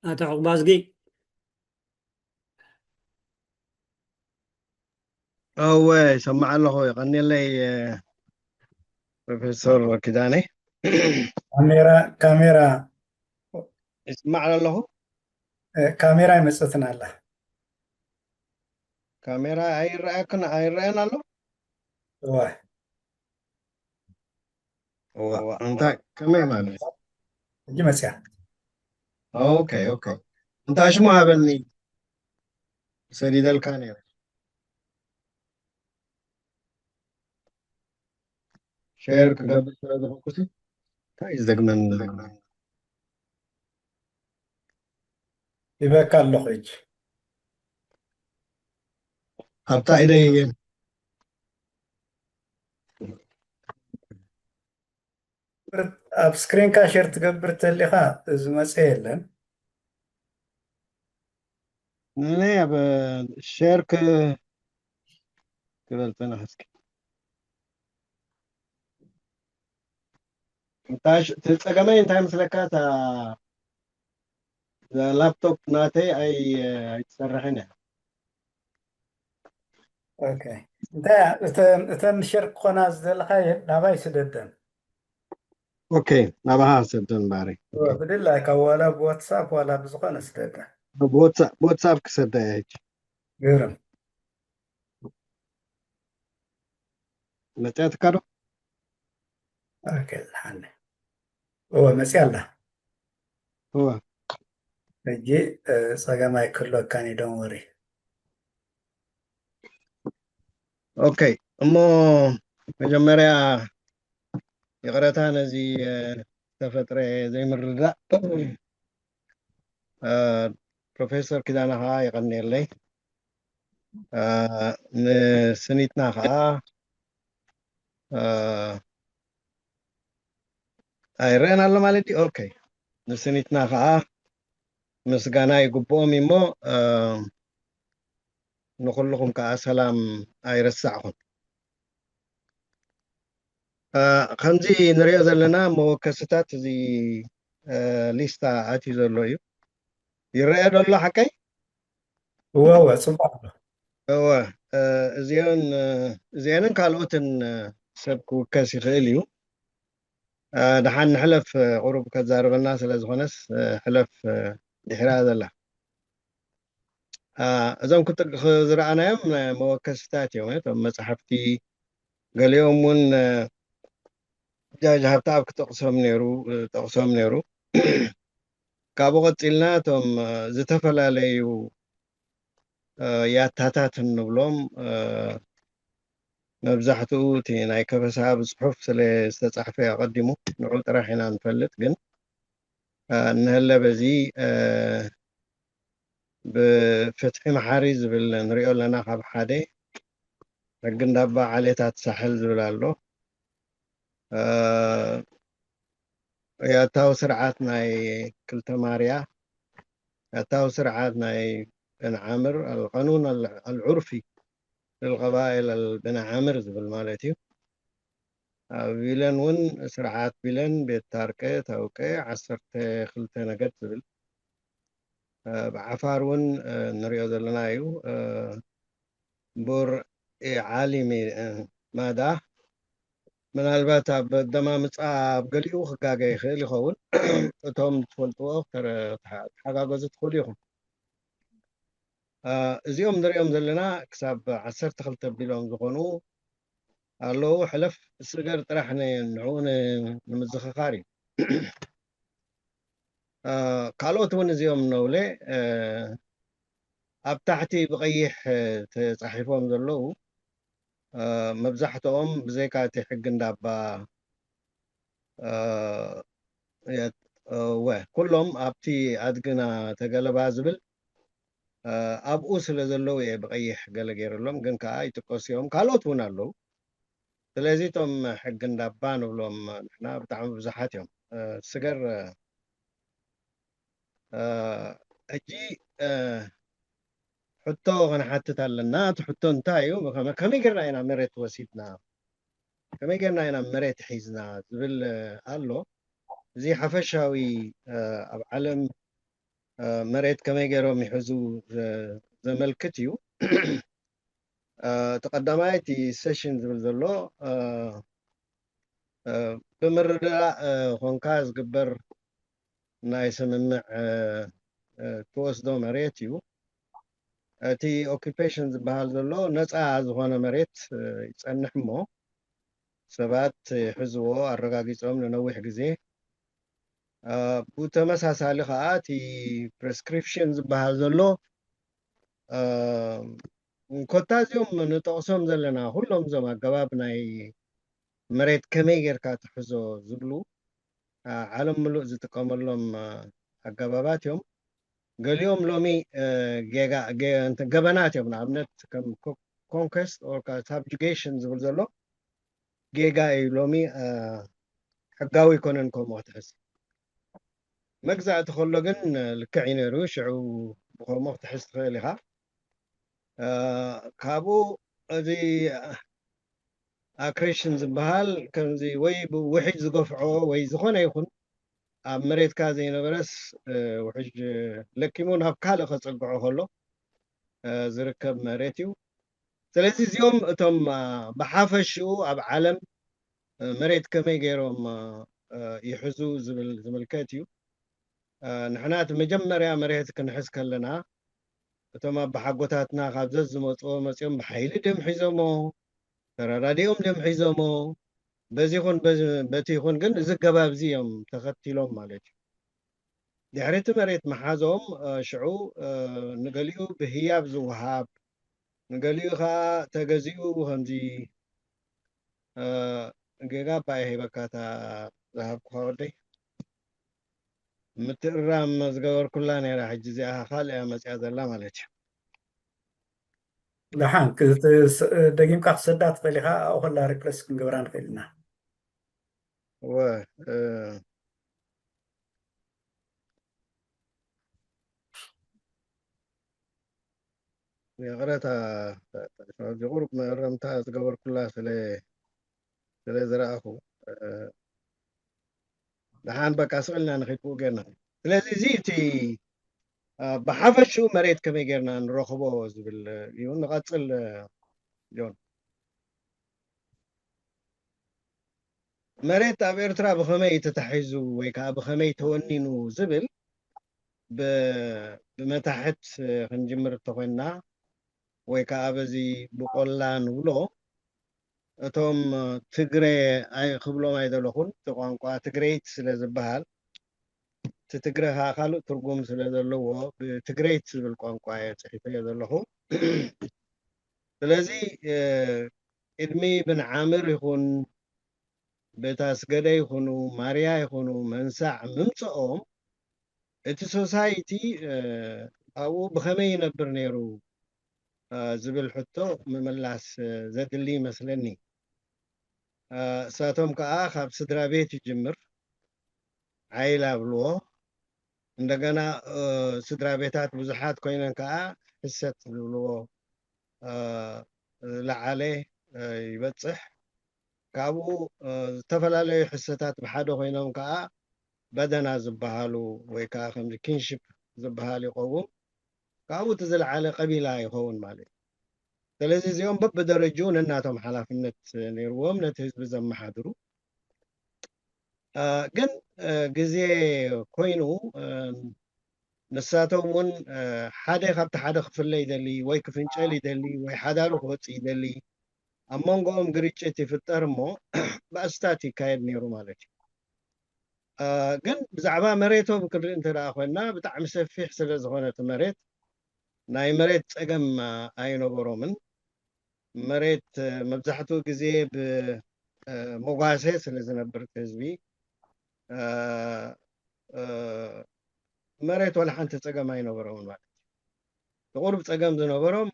ኣቶ ዕቑባ ዝጊ
ሰማዕ ኣለኹ ይቐኒለይ ፕሮፌሰር ኪዳነ
ካሜራ
ይስማዕ ኣለኹ
ካሜራ ይመፅትና ኣላ
ካሜራ ኣይረአየን ኣሎ እንታይ ከመይ ማለት
እጂ መፅያ
ኦኬ እንታይ ሽሙ ሃበኒ ሰዲደልካ ነይረ ሼር ክገብር ስለ ዝኾንኩሲ እንታይ ዝደግመን
ይበካ ኣለኹ እጂ
ኣብታ ኢደይ
ኣብ ስክሪንካ ሼር ትገብር ተሊኻ እዚ መፅአ የለን
ናይ ኣብ ሼር ክበል ተናሕስኪ ፀገመይ እንታይ ምስለካ እታ ላፕቶፕ ናተይ ኣይትሰርሕን እያ
ኦኬ እንታይ እተን ሼር ክኾና ዝደለካ ናባይ ስደደን
ኦኬ ናባሃ ሰደን ባሪ
ብድላይ ካብ ዋላ ብዋትሳፕ ዋላ ብዝኾነ ስደደን
ብዋትሳፕ ክሰዳ እያ ሕጂ
ግርም
መፅያትካ ዶ
ኦኬ ዝሓነ መፅያ ኣላ ሕጂ ፀገማይ ክህልወካኒ ዶን ወሪ
ኦኬ እሞ መጀመርያ ይቕረታ ነዚ ተፈጥረ ዘይምርዳእ ፕሮፌሰር ኪዳነ ከዓ ይቐኒየለይ ንስኒትና ከዓ ኣይረአን ኣሎ ማለት እዩ ኦኬ ንስኒትና ከዓ ምስጋና ይግብኦም እሞ ንኩልኩም ከዓ ሰላም ኣይረሳዕኹም ከምዚ ንሪኦ ዘለና መወከስታት እዚ ሊስታ ኣትዩ ዘሎ እዩ ይረአ ደሎ ሓቀይ
ወወ ፅቡቅ ኣሎ
እዚአንን ካልኦትን ሰብ ክውከስ ይኽእል እዩ ድሓን ንሕለፍ ቁሩብ ከዛርበና ስለ ዝኾነስ ሕለፍ ድሕራ ዘላ እዞም ዝረኣናዮም መወከስታት እዮም እቶም መፅሓፍቲ ገሊኦም እውን ጃጅ ሃብተኣብ ጠቕሶም ነይሩ ካብኡ ቀፂልና እቶም ዝተፈላለዩ ያታታት እንብሎም መብዛሕትኡ እቲ ናይ ከበሳብ ፅሑፍ ስለ ዝተፃሕፈ ኣቐዲሙ ንዑ ጥራሕ ኢና ንፈልጥ ግን እንህለ በዚ ብፍትሒ መሓሪ ዝብል ንሪኦ ኣለና ካብ ሓደ ሕጊ እንዳባ ዓሌታት ሳሕል ዝብል ኣሎ ያታዊ ስርዓት ናይ ክልተ ማርያ ያታዊ ስርዓት ናይ بن عامر القانون العرفي للقبائل بن عامر زبل مالتي بيلن ون سرعات بيلن بيت تاركة توكي عصرت خلت نقد زبل بعفار ون نريو دلنايو بور عالمي ماذا من البات بدما مصاب قليو خقاقي خيلي خون توم تفلطو ترى حقاقو زتخليهم እዚኦም ንሪኦም ዘለና ክሳብ 12 ቢሎም ዝኾኑ ኣለዉ ሕለፍ ስገር ጥራሕ ንዕኡ ንምዝኽኻር እዩ ካልኦት እውን እዚኦም ነውለ ኣብ ታሕቲ ብቐይሕ ተፃሒፎም ዘለዉ መብዛሕትኦም ብዘይካ እቲ ሕጊ እንዳባ ኩሎም ኣብቲ ኣድግና ተገለባ ዝብል ኣብኡ ስለ ዘለዉ እየ ብቐይሕ ገለ ገይረሎም ግን ከዓ ይጥቀሱ እዮም ካልኦት እውን ኣለዉ ስለዚ እቶም ሕጊ እንዳባ ንብሎም ንሕና ብጣዕሚ ብዙሓት እዮም ስገር ሕጂ ሕቶ ክንሓትት ኣለና እቲ ሕቶ እንታይ እዩ ከመይ ጌርና ኢና መሬት ወሲድና ከመይ ጌርና ኢና መሬት ሒዝና ዝብል ኣሎ እዚ ሓፈሻዊ ኣብ ዓለም መሬት ከመይ ገይሮም ይሕዙ ዘመልክት እዩ ተቀዳማይ እቲ ሴሽን ዝብል ዘሎ ብምርዳእ ኮንካ ዝግበር ናይ ስምምዕ ትወስዶ መሬት እዩ እቲ ኦኪፔሽን ዝበሃል ዘሎ ነፃ ዝኾነ መሬት ይፀንሕ እሞ ሰባት ሕዝዎ ኣረጋጊፆም ንነዊሕ ግዜ ብተመሳሳሊ ከዓ እቲ ፕሬስክሪፕሽን ዝበሃል ዘሎ ኮታ እዚኦም ንጠቕሶም ዘለና ኩሎም እዞም ኣገባብ ናይ መሬት ከመይ ጌርካ ትሕዞ ዝብሉ ዓለም ሙሉእ ዝጥቀመሎም ኣገባባት እዮም ገሊኦም ሎሚ ገበናት እዮም ንኣብነት ከም ኮንከስት ኦር ሳብጁጌሽን ዝብል ዘሎ ጌጋ እዩ ሎሚ ሕጋዊ ይኮነን ከምኡ ክትሕዝ መግዛእቲ ከሎ ግን ልክዕ እዩ ነይሩ ሽዑ ብከምኡ ክትሕዝ ትኽእል ኢኻ ካብኡ እዚ ኣክሬሽን ዝበሃል ከምዚ ወይ ብውሕጅ ዝገፍዖ ወይ ዝኾነ ይኹን ኣብ መሬትካ ዘይነበረስ ውሕጅ ለኪሙ ናብ ካልእ ከፀግዖ ከሎ ዝርከብ መሬት እዩ ስለዚ እዚኦም እቶም ብሓፈሽኡ ኣብ ዓለም መሬት ከመይ ገይሮም ይሕዙ ዝብል ዝምልከት እዩ ንሕና እቲ መጀመርያ መሬት ክንሕዝ ከለና እቶም ኣቦሓጎታትና ካብ ዘዝመፅኦ መፂኦም ብሓይሊ ድም ሒዞሞ ተራዳዲኦም ድም ሒዞሞ በዚ ይኹን በቲ ይኹን ግን እዚ ገባብ እዚ እዮም ተኸቲሎም ማለት እዩ ድሕሪ እቲ መሬት መሓዞም ሽዑ ንገሊኡ ብህያብ ዝወሃብ ንገሊኡ ከዓ ተገዚኡ ከምዚ ጌጋ ባይ ሂበካታ ዝሃብኩኻ ወደይ ምትእራም ዝገበርኩላ ነይራ ሕጂ እዚኣ ካልእ እያ መፅያ ዘላ ማለት እዩ
ድሓን ደጊምካ ክሰዳ ትኽእል ኢኻ ኣብኡ ከላ ሪፕለስ ክንገብራ ንኽእል ኢና
የቕረታ ቁሩብ መእረምታ ዝገበርኩላ ስለ ዝረኣኹ ድሓን በቃ ስቕልና ንኸይድብኡ ጌርና ስለዚ እዚ እቲ ብሓፈሽኡ መሬት ከመይ ጌርና ንረኽቦ ዝብል እዩ ንቐፅል ጆን መሬት ኣብ ኤርትራ ብኸመይ ተታሒዙ ወይ ከዓ ብኸመይ ተወኒኑ ዝብል بمتاحت خنجمر تخوينا ويكا بزي بقولان ولو እቶም ትግሬ ክብሎም ኣይደለኹን እቲ ቋንቋ ትግሬይት ስለ ዝበሃል እቲ ትግረ ከዓ ካልእ ትርጉም ስለ ዘለዎ ብትግሬይት ዝብል ቋንቋ እየ ፅሒፈዮ ዘለኹ ስለዚ ቅድሚ ብንዓምር ይኹን ቤታስገደ ይኹኑ ማርያ ይኹኑ መንሳዕ ምምፅኦም እቲ ሶሳይቲ ኣብኡ ብኸመይ ይነብር ነይሩ ዝብል ሕቶ ምምላስ ዘድሊ ይመስለኒ እሳቶም ከዓ ካብ ስድራ ቤት ይጅምር ዓይላ ብልዎ እንደገና ስድራ ቤታት ብዙሓት ኮይነን ከዓ ሕሰት ዝብልዎ ዝለዓለ ይበፅሕ ካብኡ ዝተፈላለዩ ሕሰታት ብሓደ ኮይኖም ከዓ በደና ዝበሃሉ ወይ ከዓ ከምዚ ኪንሽፕ ዝበሃል ይኸውን ካብኡ እቲ ዝለዓለ ቀቢላ ይኸውን ማለት እዩ ስለዚ እዚኦም በብደረጅኡ ነናቶም ሓላፍነት ነይርዎም ነቲ ህዝቢ ዘመሓድሩ ግን ግዜ ኮይኑ ንሳቶም እውን ሓደ ካብቲ ሓደ ክፍለ ይደሊ ወይ ክፍንጨል ይደሊ ወይ ሓዳሩ ክወፅእ ይደሊ ኣብ መንጎኦም ግርጭት ይፍጠር እሞ ባእስታት ይካየድ ነይሩ ማለት እዩ ግን ብዛዕባ መሬቶም ክንርኢ እንተደኣ ኮይና ብጣዕሚ ሰፊሕ ስለ ዝኾነ እቲ መሬት ናይ መሬት ፀገም ኣይነበሮምን መሬት መብዛሕትኡ ግዜ ብመጓሴ ስለ ዝነብር ህዝቢ መሬት ወላ ሓንቲ ፀገም ኣይነበሮምን ማለት እዩ ብቁርብ ፀገም ዝነበሮም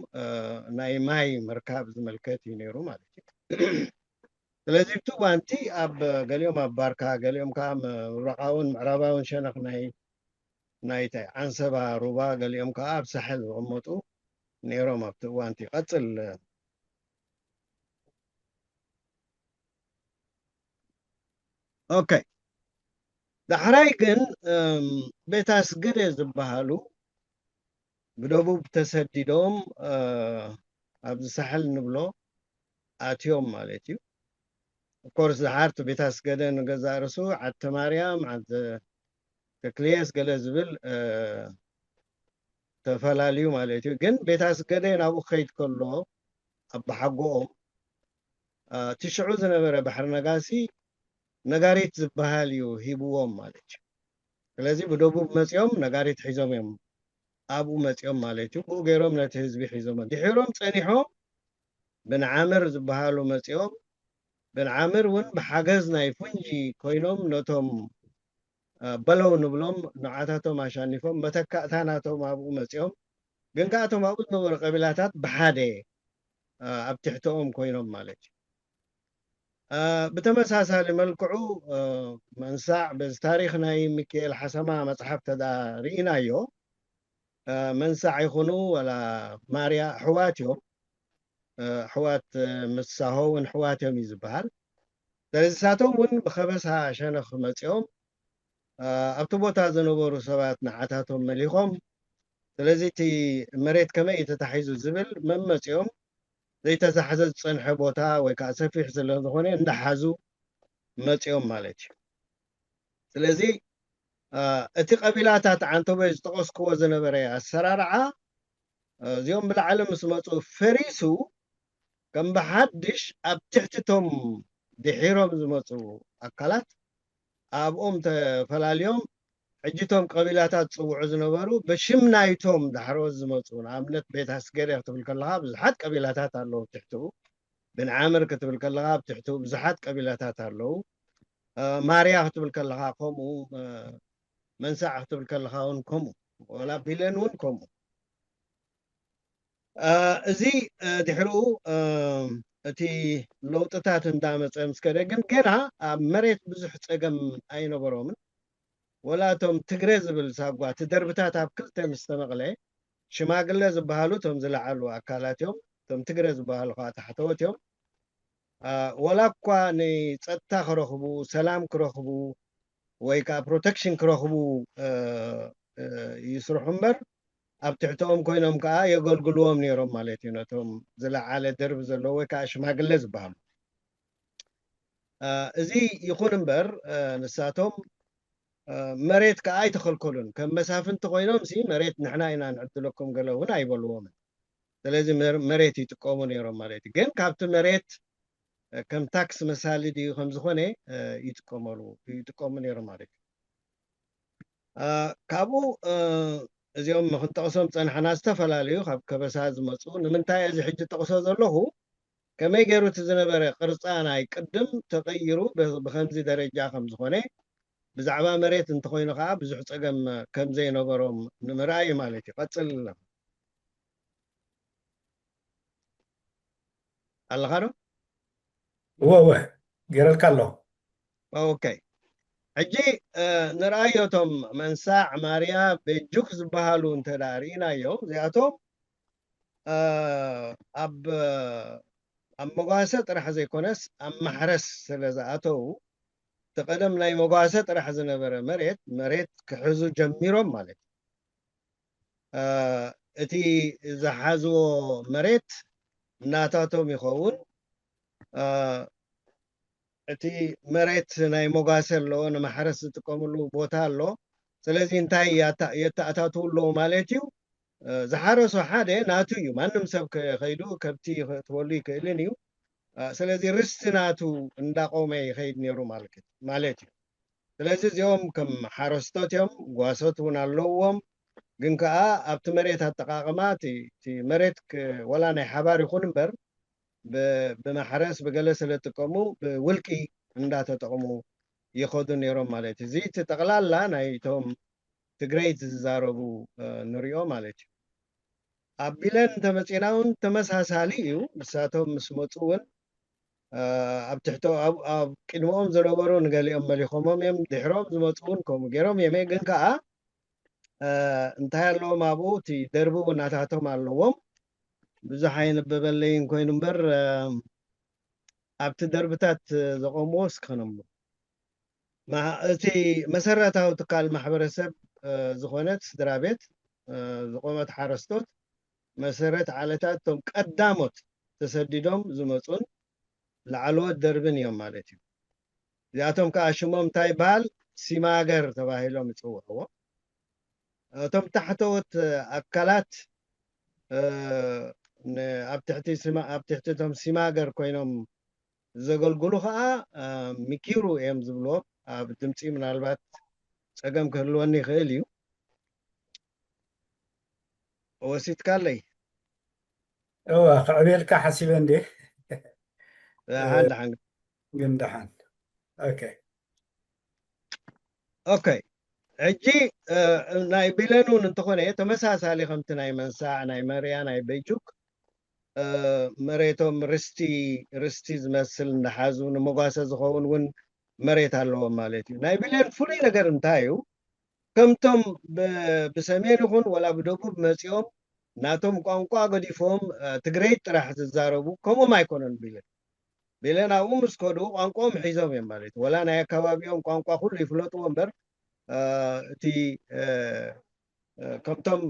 ናይ ማይ ምርካብ ዝምልከት እዩ ነይሩ ማለት እዩ ስለዚ ብቲ ዋንቲ ኣብ ገሊኦም ኣብ ባርካ ገሊኦም ከዓ ምብራቃውን ምዕራባውን ሸነኽ ናይ ዓንሰባ ሩባ ገሊኦም ከዓ ኣብ ሳሕል ዝቕመጡ ነይሮም ኣብቲ ዋንቲ ይቐፅል ኦኬ ዳሕራይ ግን ቤታስገደ ዝበሃሉ ብደቡብ ተሰዲዶም ኣብዚ ሳሕል ንብሎ ኣትዮም ማለት እዩ ኮርስ ዝሓርቲ ቤታስገደ ንገዛ ርእሱ ዓተ ማርያም ዓተ ተክልየስ ገለ ዝብል ተፈላለዩ ማለት እዩ ግን ቤታስገደ ናብኡ ከይድ ከሎ ኣብ ብሓጎኦም እቲ ሽዑ ዝነበረ ባሕሪ ነጋሲ ነጋሪት ዝበሃል እዩ ሂብዎም ማለት እዩ ስለዚ ብደቡብ መፂኦም ነጋሪት ሒዞም እዮም ኣብኡ መፂኦም ማለት እዩ ብኡ ገይሮም ነቲ ህዝቢ ሒዞም ድሒሮም ፀኒሖም ብንዓምር ዝበሃሉ መፂኦም ብንዓምር እውን ብሓገዝ ናይ ፉንጂ ኮይኖም ነቶም በለው ንብሎም ንዓታቶም ኣሻኒፎም መተካእታ ናቶም ኣብኡ መፂኦም ግን ከዓ እቶም ኣብኡ ዝነበሩ ቀቢላታት ብሓደ ኣብ ትሕቶኦም ኮይኖም ማለት እዩ ብተመሳሳሊ መልክዑ መንሳዕ በዚ ታሪክ ናይ ሚካኤል ሓሰማ መፅሓፍ ተዳ ርኢናዮ መንሳዕ ይኹኑ ወላ ማርያ ኣሕዋት እዮም ኣሕዋት ምሳሆውን ኣሕዋት እዮም እዩ ዝበሃል ስለዚ ንሳቶም እውን ብኸበሳ ሸነኽ መፂኦም ኣብቲ ቦታ ዝነበሩ ሰባት ንዓታቶም መሊኾም ስለዚ እቲ መሬት ከመይ ተታሒዙ ዝብል መመፂኦም ዘይተዛሓዘ ዝፀንሐ ቦታ ወይ ከዓ ሰፊሕ ስለ ዝኾነ እንዳሓዙ መፂኦም ማለት እዩ ስለዚ እቲ ቀቢላታት ዓንተበይ ዝጠቐስክዎ ዝነበረ ኣሰራርዓ እዚኦም ብላዕሊ ምስ መፁ ፈሪሱ ከም ብሓድሽ ኣብ ትሕትቶም ድሒሮም ዝመፁ ኣካላት ኣብኦም ተፈላልዮም ሕጅቶም ቀቢላታት ዝፅውዑ ዝነበሩ ብሽም ናይቶም ዳሕሮት ዝመፁ ንኣብነት ቤታስገደ ክትብል ከለካ ብዙሓት ቀቢላታት ኣለዉ ትሕትኡ ብንዓምር ክትብል ከለካ ኣብ ትሕትኡ ብዙሓት ቀቢላታት ኣለዉ ማርያ ክትብል ከለካ ከምኡ መንሳዕ ክትብል ከለካ እውን ከምኡ ወላ ቢለን እውን ከምኡ እዚ ድሕሪኡ እቲ ለውጥታት እንዳመፀ ምስ ከደ ግን ገና ኣብ መሬት ብዙሕ ፀገም ኣይነበሮምን ወላቶም ትግረ ዝብል ሳጓ እቲ ደርብታት ኣብ ክልተ ምስ ተመቕለ ሽማግለ ዝበሃሉ እቶም ዝለዓሉ ኣካላት እዮም እቶም ትግረ ዝበሃሉ ከዓ ታሕተወት እዮም ወላ እኳ ንፀጥታ ክረኽቡ ሰላም ክረኽቡ ወይ ከዓ ፕሮቴክሽን ክረኽቡ ይስርሑ እምበር ኣብ ትሕቶኦም ኮይኖም ከዓ የገልግልዎም ነይሮም ማለት እዩ ነቶም ዝለዓለ ደርቢ ዘለዎ ወይ ከዓ ሽማግለ ዝበሃሉ እዚ ይኹን እምበር ንሳቶም مريت كأي تخلكلون كم مسافة تقوينهم سي مريت نحنا إنا نعدلكم قالوا هنا يبلوهم لازم مريت يتقومون يروم مريت جن كابت مريت كم تاكس مسالي دي خمس خونة يتقومون يروم مريت كابو እዚኦም ክንጠቕሶም ፀንሐና ዝተፈላለዩ ካብ ከበሳ ዝመፁ ንምንታይ እዚ ሕጂ ጠቕሶ ዘለኹ ከመይ ገይሩ እቲ ዝነበረ ቅርፃ ናይ ቅድም ተቐይሩ ብከምዚ ደረጃ ከም ዝኾነ ብዛዕባ መሬት እንተኮይኑ ከዓ ብዙሕ ፀገም ከም ዘይነበሮም ንምርኣይ ማለት እዩ ቀፅል ኣለኻ ዶ
ወወ ገይረልካ ኣለኹ
ኦኬ ሕጂ ንርኣዮቶም መንሳዕ ማርያ ቤጁክ ዝበሃሉ እንተዳሪእናዮም እዚኣቶም ኣብ መጓሰ ጥራሕ ዘይኮነስ ኣብ ማሕረስ ስለ ዝኣተው ተቀደም ናይ መጓሰ ጥራሕ ዝነበረ መሬት ክሕዙ ጀሚሮም ማለት እቲ ዝሓዝዎ መሬት እናታቶም ይኸውን እቲ መሬት ናይ መጓሰ ኣለዎ ንማሕረስ ዝጥቀምሉ ቦታ ኣሎ ስለዚ እንታይ የተኣታትውሎ ማለት እዩ ዝሓረሶ ሓደ ናቱ እዩ ማንም ሰብ ከይዱ ከብቲ ክትበሉ ይክእልን እዩ ስለዚ ርስቲ ናቱ እንዳቆመ ይኸይድ ነይሩ ማለት እዩ ስለዚ እዚኦም ከም ሓረስቶት እዮም ጓሶት እውን ኣለዎም ግን ከዓ ኣብቲ መሬት ኣጠቃቅማ እቲ መሬት ወላ ናይ ሓባር ይኹን እምበር ብማሕረስ ብገለ ስለጥቀሙ ብውልቂ እንዳተጠቕሙ ይኸዱ ነይሮም ማለት እዩ እዚ እቲ ጠቕላላ ናይቶም ትግራይ ዝዛረቡ ንሪኦ ማለት እዩ ኣብ ቢለን ተመፂና እውን ተመሳሳሊ እዩ ንሳቶም ምስ መፁ እውን ኣብ ትሕቶ ኣብ ቅድሞኦም ዝነበሩ ንገሊኦም መሊኾሞም እዮም ድሕሮም ዝመፁ እውን ከምኡ ገይሮም እዮም ግን ከዓ እንታይ ኣለዎም ኣብኡ እቲ ደርቢ እውን ኣታቶም ኣለዎም ብዙሕ ኣይነበበለይን ኮይኑ እምበር ኣብቲ ደርብታት ዘቆምዎ እስክንም እቲ መሰረታዊ ትካል ማሕበረሰብ ዝኾነት ስድራ ቤት ዝቆመት ሓረስቶት መሰረት ዓለታት ቶም ቀዳሞት ተሰዲዶም ዝመፁን ላዕለዎት ደርብን እዮም ማለት እዩ እዚኣቶም ከዓ ሽሞም እንታይ ይበሃል ሲማገር ተባሂሎም ይፅውዕዎ እቶም ታሕተዎት ኣካላት ኣብ ትሕቲ እቶም ሲማገር ኮይኖም ዘገልግሉ ከዓ ሚኪሩ እዮም ዝብልዎ ኣብ ድምፂ ምናልባት ፀገም ክህልወኒ ይኽእል እዩ ወሲትካ ኣለይ
ክዕብየልካ ሓሲበ እንዴ
ሓን
ግን ደሓን
ኦኬ ሕጂ ናይ ቢለን እውን እንተኾነ ተመሳሳሊ ከምቲ ናይ መንሳዕ ናይ መርያ ናይ በይጁክ መሬቶም ርስቲ ዝመስል እንዳሓዙ ንመጓሰ ዝኸውን እውን መሬት ኣለዎም ማለት እዩ ናይ ቢለን ፍሉይ ነገር እንታይ እዩ ከምቶም ብሰሜን ይኹን ወላ ብደቡብ መፂኦም ናቶም ቋንቋ ገዲፎም ትግረይ ጥራሕ ዝዛረቡ ከምኦም ኣይኮነን ቢለን ኣብኡ ምስ ከዱ ቋንቋኦም ሒዞም እዮም ማለት እዩ ወላ ናይ ኣከባቢኦም ቋንቋ ኩሉ ይፍለጥዎ እምበር እቲ ከምቶም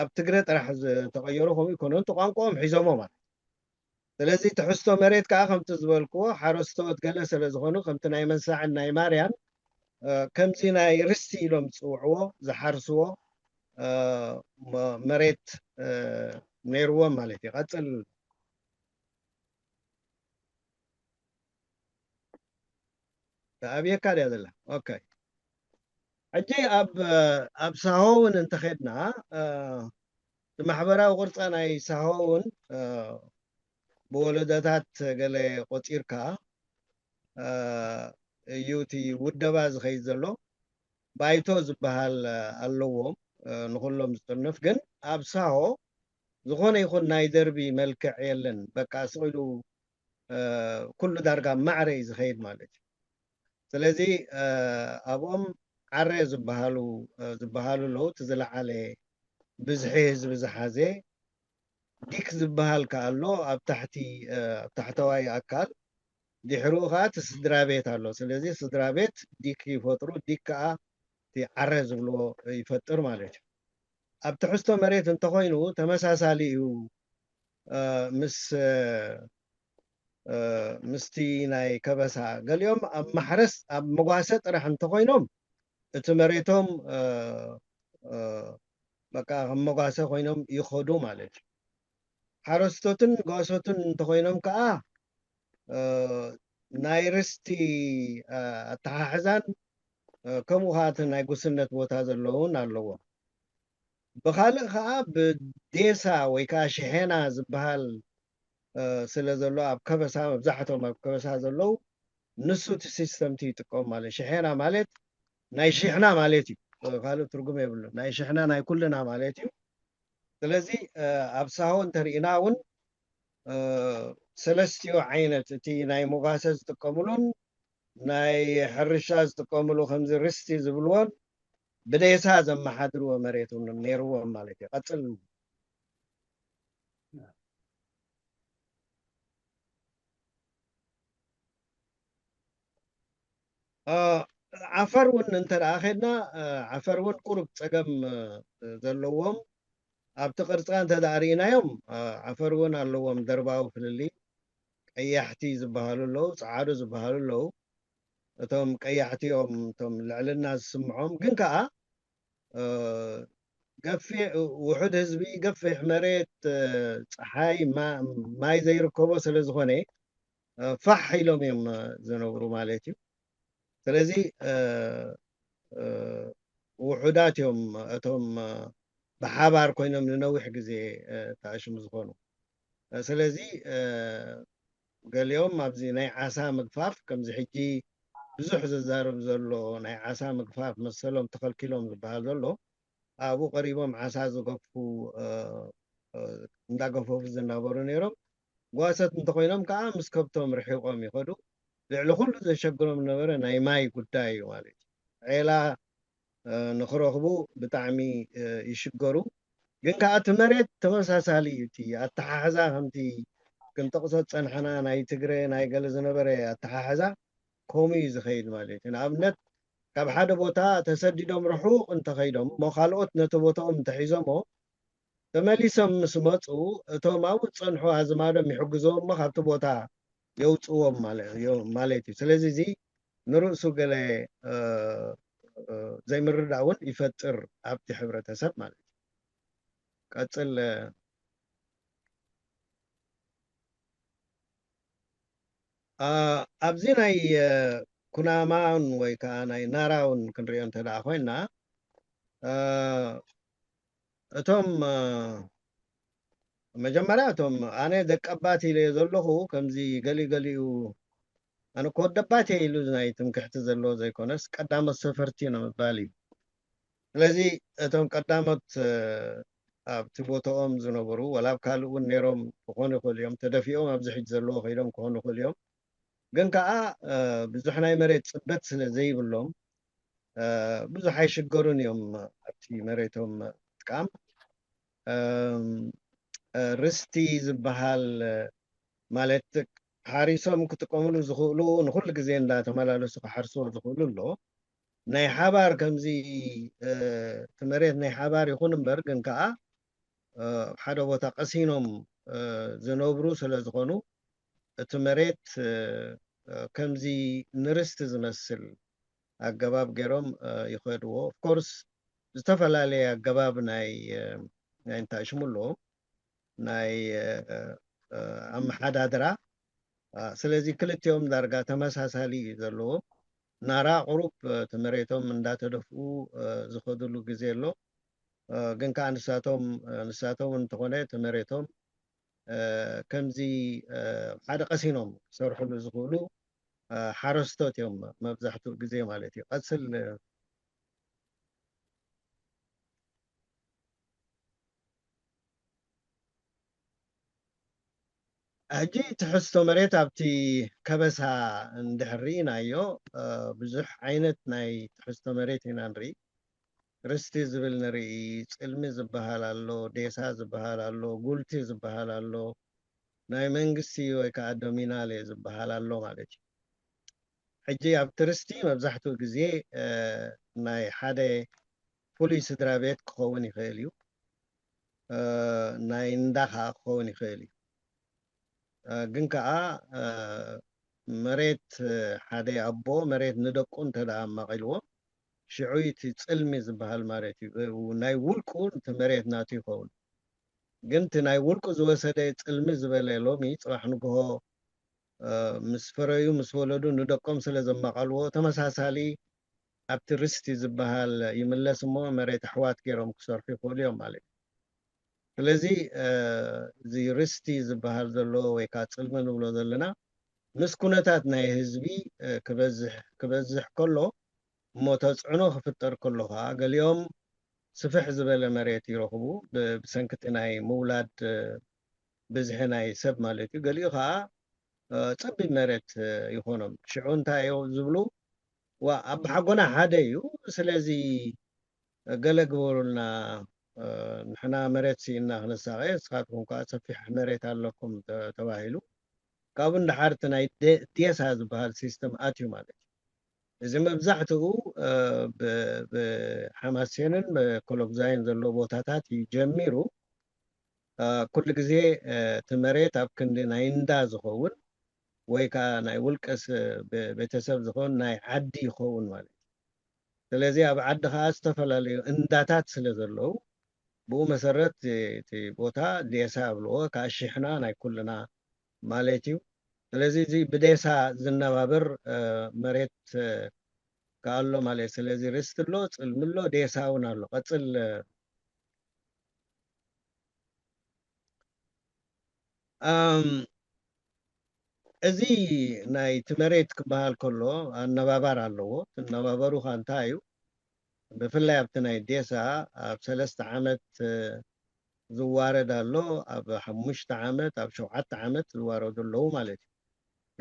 ኣብ ትግረ ጥራሕ ዝተቐየሩ ከምኡ ይኮነን እቲ ቋንቋኦም ሒዞሞ ማለት ስለዚ ትሕዝቶ መሬት ከዓ ከምቲ ዝበልክዎ ሓረስቶት ገለ ስለ ዝኾኑ ከምቲ ናይ መንሳዕን ናይ ማርያን ከምዚ ናይ ርስቲ ኢሎም ዝፅውዕዎ ዝሓርስዎ መሬት ነይርዎም ማለት እዩ ቀፅል ኣብየካ ድያ ዘላ ኦኬ ሕጂ ኣብ ሳሆ እውን እንተኸድና ማሕበራዊ ቅርፃ ናይ ሳሆ እውን ብወለዶታት ገለ ቆፂርካ እዩ እቲ ውደባ ዝኸይድ ዘሎ ባይቶ ዝበሃል ኣለዎም ንኩሎም ዝጥንፍ ግን ኣብ ሳሆ ዝኾነ ይኹን ናይ ደርቢ መልክዕ የለን በቃ ስኢሉ ኩሉ ዳርጋ ማዕረ እዩ ዝኸይድ ማለት እዩ ስለዚ ኣብኦም ዓረ ዝበሃሉ ኣለዉ እቲ ዝለዓለ ብዝሒ ህዝቢ ዝሓዘ ዲክ ዝበሃል ከዓ ኣሎ ኣብ ታሕተዋይ ኣካል ድሕሪኡ ከዓ እቲ ስድራ ቤት ኣሎ ስለዚ ስድራ ቤት ዲክ ይፈጥሩ ዲክ ከዓ እቲ ዓረ ዝብልዎ ይፈጥር ማለት እዩ ኣብ ትሕዝቶ መሬት እንተኮይኑ ተመሳሳሊ እዩ ምስቲ ናይ ከበሳ ገሊኦም ኣብ ማሕረስ ኣብ መጓሰ ጥራሕ እንተኮይኖም እትመሬቶም በቃ መጓሰ ኮይኖም ይኸዱ ማለት እዩ ሓረስቶትን ጓሶትን እንተኮይኖም ከዓ ናይ ርስቲ ኣተሓሕዛን ከምኡ ከዓ እቲ ናይ ጉስነት ቦታ ዘለውን ኣለዎ ብካልእ ከዓ ብዴሳ ወይ ከዓ ሽሄና ዝበሃል ስለ ዘሎ ኣብ ከበሳ መብዛሕቶም ኣብ ከበሳ ዘለው ንሱ እቲ ሲስተም ይጥቀሙ ማለት ሽሄና ማለት ናይ ሽሕና ማለት እዩ ካልእ ትርጉም የብሉ ናይ ሽሕና ናይ ኩልና ማለት እዩ ስለዚ ኣብ ሳሆ እንተሪእና እውን ሰለስቲኡ ዓይነት እቲ ናይ ሙጋሰ ዝጥቀምሉን ናይ ሕርሻ ዝጥቀምሉ ከምዚ ርስቲ ዝብልዎን ብዴሳ ዘመሓድርዎ መሬት ነይርዎም ማለት እዩ ቀፅል ዓፈር እውን እንተደኣ ኸድና ዓፈር እውን ቁሩብ ፀገም ዘለዎም ኣብቲ ቅርፃ እንተደኣ ሪእናዮም ዓፈር እውን ኣለዎም ደርባዊ ፍልሊ ቀያሕቲ ዝበሃሉ ኣለዉ ፃዓዱ ዝበሃሉ ኣለዉ እቶም ቀያሕቲኦም እቶም ልዕልና ዝስምዖም ግን ከዓ ገፊሕ ውሑድ ህዝቢ ገፊሕ መሬት ፀሓይ ማይ ዘይርከቦ ስለ ዝኾነ ፋሕ ኢሎም እዮም ዝነብሩ ማለት እዩ ስለዚ ውሑዳት እዮም እቶም ብሓባር ኮይኖም ንነዊሕ ግዜ ተኣሽሙ ዝኾኑ ስለዚ ገሊኦም ኣብዚ ናይ ዓሳ ምግፋፍ ከምዚ ሕጂ ብዙሕ ዝዛረብ ዘሎ ናይ ዓሳ ምግፋፍ መሰሎም ተኸልኪሎም ዝበሃል ዘሎ ኣብኡ ቀሪቦም ዓሳ ዝገፉ እንዳገፈፉ ዝነበሩ ነይሮም ጓሶት እንተኮይኖም ከዓ ምስ ከብቶም ርሒቆም ይኸዱ ልዕሊ ኩሉ ዘሸግሮም ዝነበረ ናይ ማይ ጉዳይ እዩ ማለት እዩ ዒላ ንክረኽቡ ብጣዕሚ ይሽገሩ ግን ከዓ እቲ መሬት ተመሳሳሊ እዩ እቲ ኣተሓሕዛ ከምቲ ክንጠቕሶ ፀንሐና ናይ ትግረ ናይ ገለ ዝነበረ ኣተሓሕዛ ከምኡ እዩ ዝኸይድ ማለት እዩ ንኣብነት ካብ ሓደ ቦታ ተሰዲዶም ርሑቕ እንተኸይዶም እሞ ካልኦት ነቲ ቦታኦም እንተሒዞሞ ተመሊሶም ምስ መፁ እቶም ኣብኡ ዝፀንሑ ኣዝማዶም ይሕግዝዎም እሞ ካብቲ ቦታ የውፅዎም ማለት እዩ ስለዚ እዚ ንርእሱ ገለ ዘይምርዳእ እውን ይፈጥር ኣብቲ ሕብረተሰብ ማለት እዩ ቀፅል ኣብዚ ናይ ኩናማን ወይ ከዓ ናይ ናራውን ክንሪኦ እንተደኣ ኮይና እቶም መጀመርያ እቶም ኣነ ደቀባት ኢለ ዘለኹ ከምዚ ገሊገሊኡ ኣነ ከወደባት እየ ኢሉ ናይ ትምክሕቲ ዘለዎ ዘይኮነስ ቀዳሞት ሰፈርቲ ንምባል እዩ ስለዚ እቶም ቀዳሞት ኣብቲ ቦታኦም ዝነበሩ ወላ ኣብ ካልእ እውን ነይሮም ክኾኑ ይኽእሉ እዮም ተደፊኦም ኣብዚ ሕጂ ዘለዎ ከይዶም ክኾኑ ይኽእሉ እዮም ግን ከዓ ብዙሕ ናይ መሬት ፅበት ስለ ዘይብሎም ብዙሕ ኣይሽገሩን እዮም ኣብቲ መሬቶም ጥቃም ርስቲ ዝበሃል ማለት ሓሪሶም ክጥቀምሉ ዝኽእሉ ንኩሉ ግዜ እንዳተመላለሱ ክሓርስዎ ዝኽእሉ ኣሎ ናይ ሓባር ከምዚ እቲ መሬት ናይ ሓባር ይኹን እምበር ግን ከዓ ሓደ ቦታ ቀሲኖም ዝነብሩ ስለ ዝኾኑ እቲ መሬት ከምዚ ንርስቲ ዝመስል ኣገባብ ገይሮም ይኸድዎ ኦፍኮርስ ዝተፈላለየ ኣገባብ ናይ እንታይ ሽሙ ኣለዎ ናይ ኣመሓዳድራ ስለዚ ክልቲኦም ዳርጋ ተመሳሳሊ እዩ ዘለዎ ናራ ቁሩብ እቲ መሬቶም እንዳተደፍኡ ዝኸድሉ ግዜ ኣሎ ግን ከዓ ንሳቶም እንተኾነ እቲ መሬቶም ከምዚ ሓደ ቀሲኖም ክሰርሕሉ ዝኽእሉ ሓረስቶት እዮም መብዛሕትኡ ግዜ ማለት እዩ ቀፅል ሕጂ ትሕዝቶ መሬት ኣብቲ ከበሳ እንድሕር ሪእናዮ ብዙሕ ዓይነት ናይ ትሕዝቶ መሬት ኢና ንርኢ ርስቲ ዝብል ንርኢ ፅልሚ ዝበሃል ኣሎ ዴሳ ዝበሃል ኣሎ ጉልቲ ዝበሃል ኣሎ ናይ መንግስቲ ወይ ከዓ ዶሚናሌ ዝበሃል ኣሎ ማለት እዩ ሕጂ ኣብቲ ርስቲ መብዛሕትኡ ግዜ ናይ ሓደ ፍሉይ ስድራ ቤት ክኸውን ይኽእል እዩ ናይ እንዳ ከዓ ክኸውን ይኽእል እዩ ግን ከዓ መሬት ሓደ ኣቦ መሬት ንደቁ እንተደኣ ኣማቒልዎ ሽዑይቲ ጽልሚ ዝበሃል ማለት እዩ ናይ ውልቁ መሬት ናቱ ይኸውን ግን እቲ ናይ ውልቁ ዝወሰደ ጽልሚ ዝበለ ሎሚ ጽባሕ ንግሆ ምስ ፈረዩ ምስ ወለዱ ንደቆም ስለ ዘማቐልዎ ተመሳሳሊ ኣብቲ ርስቲ ዝበሃል ይምለስ እሞ መሬት ኣሕዋት ገይሮም ክሰርሑ ይኽእሉ እዮም ማለት እዩ ስለዚ እዚ ርስቲ ዝበሃል ዘሎ ወይ ከዓ ጽልሚ ንብሎ ዘለና ምስ ኩነታት ናይ ህዝቢ ክበዝሕ ከሎ እሞ ተፅዕኖ ክፍጠር ከሎ ከዓ ገሊኦም ስፍሕ ዝበለ መሬት ይረኽቡ ብሰንኪቲ ናይ ምውላድ ብዝሒ ናይ ሰብ ማለት እዩ ገሊኡ ከዓ ፀቢብ መሬት ይኾኖም ሽዑ እንታይ ዝብሉ ኣብ ሓጎና ሓደ እዩ ስለዚ ገለ ግበሩልና ንሕና መሬት ሲኢና ክነሳቀየ ንስኻትኩም ከዓ ሰፊሕ መሬት ኣለኩም ተባሂሉ ካብኡ እንድሓር እቲ ናይ ዴሳ ዝበሃል ሲስተም ኣትዩ ማለት እዩ እዚ መብዛሕትኡ ብሓማሴንን ብኮሎግዛይን ዘሎ ቦታታት ይጀሚሩ ኩሉ ግዜ እቲ መሬት ኣብ ክንዲ ናይ እንዳ ዝኸውን ወይ ከዓ ናይ ውልቀስ ቤተሰብ ዝኸውን ናይ ዓዲ ይኸውን ማለት እዩ ስለዚ ኣብ ዓዲ ከዓ ዝተፈላለዩ እንዳታት ስለ ዘለዉ ብኡ መሰረት እቲ ቦታ ዴሳ ኣብልዎ ከዓ ሽሕና ናይ ኩልና ማለት እዩ ስለዚ እዚ ብዴሳ ዝነባበር መሬት ከዓ ኣሎ ማለት እዩ ስለዚ ርስቲ ኣሎ ጽልሚ ኣሎ ዴሳ እውን ኣሎ ቀፅል እዚ ናይቲ መሬት ክበሃል ከሎ ኣነባባር ኣለዎ ኣነባበሩ ከዓ እንታይ እዩ ብፍላይ ኣብቲ ናይ ዴሳ ኣብ 3 ዓመት ዝዋረድ ኣሎ ኣብ 5 ዓመት ኣብ 7 ዓመት ዝዋረዱ ኣለዉ ማለት እዩ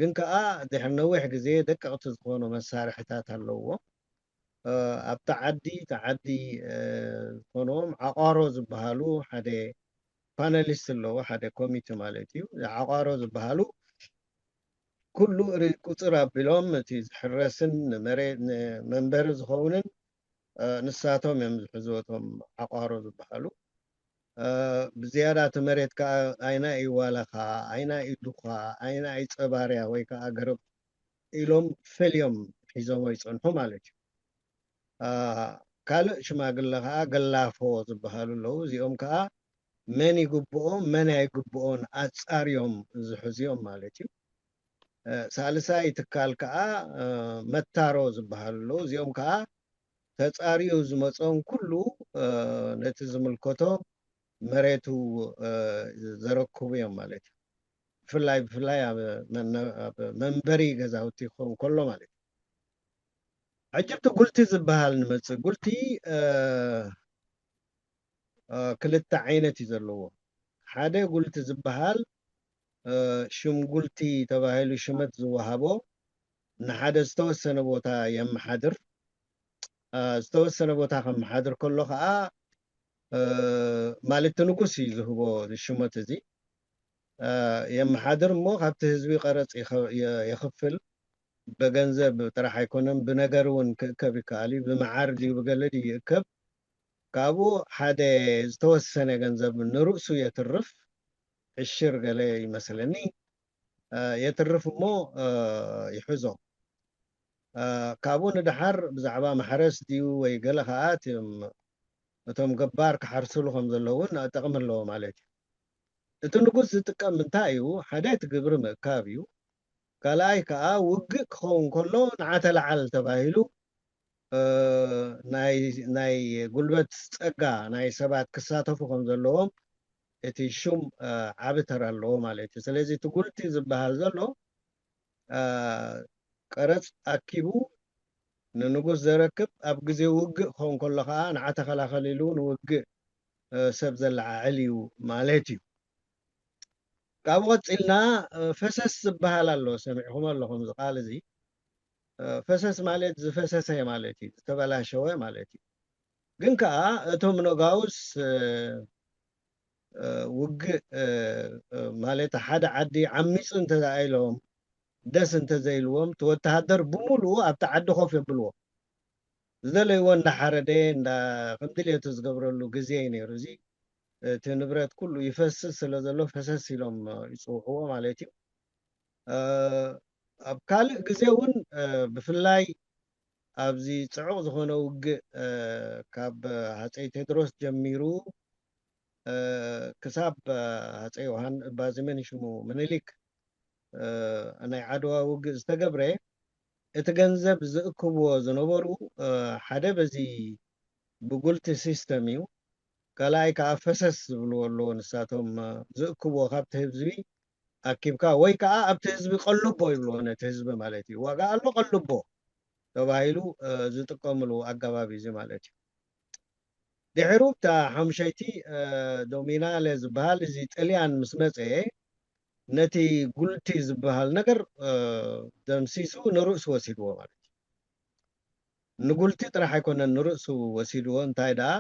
ግን ከዓ ድሕሪ ነዊሕ ግዜ ደቀቕቲ ዝኾኑ መሳርሕታት ኣለዎ ኣብቲ ዓዲ ዝኾኖም ዓቋሮ ዝበሃሉ ሓደ ፓነሊስት ኣለዎ ሓደ ኮሚቴ ማለት እዩ ዓቋሮ ዝበሃሉ ኩሉ ቁፅር ኣቢሎም እቲ ዝሕረስን መንበሪ ዝኸውንን ንሳቶም እዮም ዝሕዝወቶም ዓቋሮ ዝበሃሉ ብዝያዳ እቲ መሬት ከዓ ኣይና ይዋላኻ ኣይና ኢዱኻ ኣይና ይፀባርያ ወይ ከዓ ገረብ ኢሎም ፈልዮም ሒዞሞ ይፀንሑ ማለት እዩ ካልእ ሽማግለ ከዓ ገላፎ ዝበሃሉ ኣለዉ እዚኦም ከዓ መን ይግብኦ መን ኣይግብኦን ኣፃርዮም ዝሕዝዮም ማለት እዩ ሳልሳይ ትካል ከዓ መታሮ ዝበሃሉ ኣለዉ እዚኦም ከዓ ተፃርዩ ዝመፆም ኩሉ ነቲ ዝምልከቶ መሬቱ ዘረክቡ እዮም ማለት እዩ ብፍላይ ኣብ መንበሪ ገዛውቲ ክኸውን ከሎ ማለት እዩ ዕጅብቲ ጉልቲ ዝበሃል ንመፅእ ጉልቲ ክልተ ዓይነት እዩ ዘለዎ ሓደ ጉልቲ ዝበሃል ሽም ጉልቲ ተባሂሉ ሽመት ዝወሃቦ ንሓደ ዝተወሰነ ቦታ የመሓድር ዝተወሰነ ቦታ ከመሓድር ከሎ ከዓ ማለት ንጉስ እዩ ዝህቦ ሽመት እዚ የመሓድር እሞ ካብቲ ህዝቢ ቀረፅ የኽፍል በገንዘብ ጥራሕ ኣይኮነን ብነገር እውን ክእከብ ይከኣል እዩ ብመዓር ድዩ ብገለ ድዩ ይእከብ ካብኡ ሓደ ዝተወሰነ ገንዘብ ንርእሱ የትርፍ ዕሽር ገለ ይመስለኒ የትርፍ እሞ ይሕዞ ካብኡ ንድሓር ብዛዕባ ማሕረስ ድዩ ወይ ገለ ከዓ እቶም ገባር ክሓርስሉ ከም ዘለውን ጠቕሚ ኣለዎ ማለት እዩ እቲ ንጉስ ዝጥቀም እንታይ እዩ ሓደ እቲ ግብሪ ምእካብ እዩ ካልኣይ ከዓ ውግእ ክኸውን ከሎ ንዓተ ለዓል ተባሂሉ ናይ ጉልበት ፀጋ ናይ ሰባት ክሳተፉ ከም ዘለዎም እቲ ሹም ዓብ ተራ ኣለዎ ማለት እዩ ስለዚ እቲ ጉልቲ ዝበሃል ዘሎ ቀረፅ ኣኪቡ ንንጉስ ዘረክብ ኣብ ግዜ ውግእ ክኸውን ከሎ ከዓ ንዓተኸላኸል ኢሉ ንውግእ ሰብ ዘለዓዕል እዩ ማለት እዩ ካብኡ ቀፂልና ፈሰስ ዝበሃል ኣሎ ሰሚዕኩም ኣለኹም እዚ ቃል እዚ ፈሰስ ማለት ዝፈሰሰ ማለት እዩ ዝተበላሸወ ማለት እዩ ግን ከዓ እቶም ነጋውስ ውግእ ማለት ሓደ ዓዲ ዓሚፁ እንተዛኢሎም ደስ እንተዘይልዎም እቲ ወተሃደር ብምሉእ ኣብቲ ዓዲ ኮፍ የብልዎ ዝደለይዎ እንዳሓረደ ከም ድሌቱ ዝገብረሉ ግዜ እዩ ነይሩ እዚ እቲ ንብረት ኩሉ ይፈስስ ስለ ዘሎ ፈሰስ ኢሎም ይፅውዕዎ ማለት እዩ ኣብ ካልእ ግዜ እውን ብፍላይ ኣብዚ ፅዑቕ ዝኾነ ውግእ ካብ ሃፀይ ቴድሮስ ጀሚሩ ክሳብ ሃፀይ ባዚመን ሽሙ ምኒልክ ናይ ዓድዋ ውግእ ዝተገብረ እቲ ገንዘብ ዝእክብዎ ዝነበሩ ሓደ በዚ ብጉልቲ ሲስተም እዩ ካልኣይ ከዓ ፈሰስ ዝብልዎ ኣለዎ ንሳቶም ዝእክብዎ ካብቲ ህዝቢ ኣኪብካ ወይ ከዓ ኣብቲ ህዝቢ ቀልቦ ይብልዎ ነቲ ህዝቢ ማለት እዩ ዋጋ ኣሎ ቀልቦ ተባሂሉ ዝጥቀምሉ ኣገባብ እዚ ማለት እዩ ድሕሩ እታ ሓሙሻይቲ ዶሚናለ ዝበሃል እዚ ጣልያን ምስ መፀ ነቲ ጉልቲ ዝበሃል ነገር ደምሲሱ ንርእሱ ወሲድዎ ማለት እዩ ንጉልቲ ጥራሕ ኣይኮነን ንርእሱ ወሲድዎ እንታይ ደኣ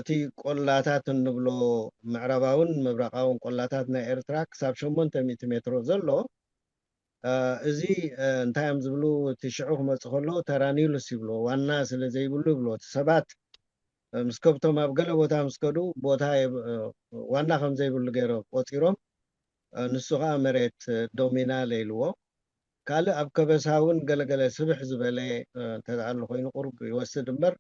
እቲ ቆላታት እንብሎ ምዕራባውን ምብራቃውን ቆላታት ናይ ኤርትራ ክሳብ 800 ሜትሮ ዘሎ እዚ እንታይ እዮም ዝብሉ እቲ ሽዑ ክመፅእ ከሎ ተራኒሉስ ይብሎ ዋና ስለ ዘይብሉ ይብሎ እቲ ሰባት ምስ ከብቶም ኣብ ገለ ቦታ ምስ ከዱ ቦታ ዋና ከም ዘይብሉ ገይሮም ቆፂሮም ንሱ ከዓ መሬት ዶሚናለ ኢልዎ ካልእ ኣብ ከበሳ እውን ገለገለ ስብሕ ዝበለ እንተደኣሉ ኮይኑ ቁርብ ይወስድ እምበር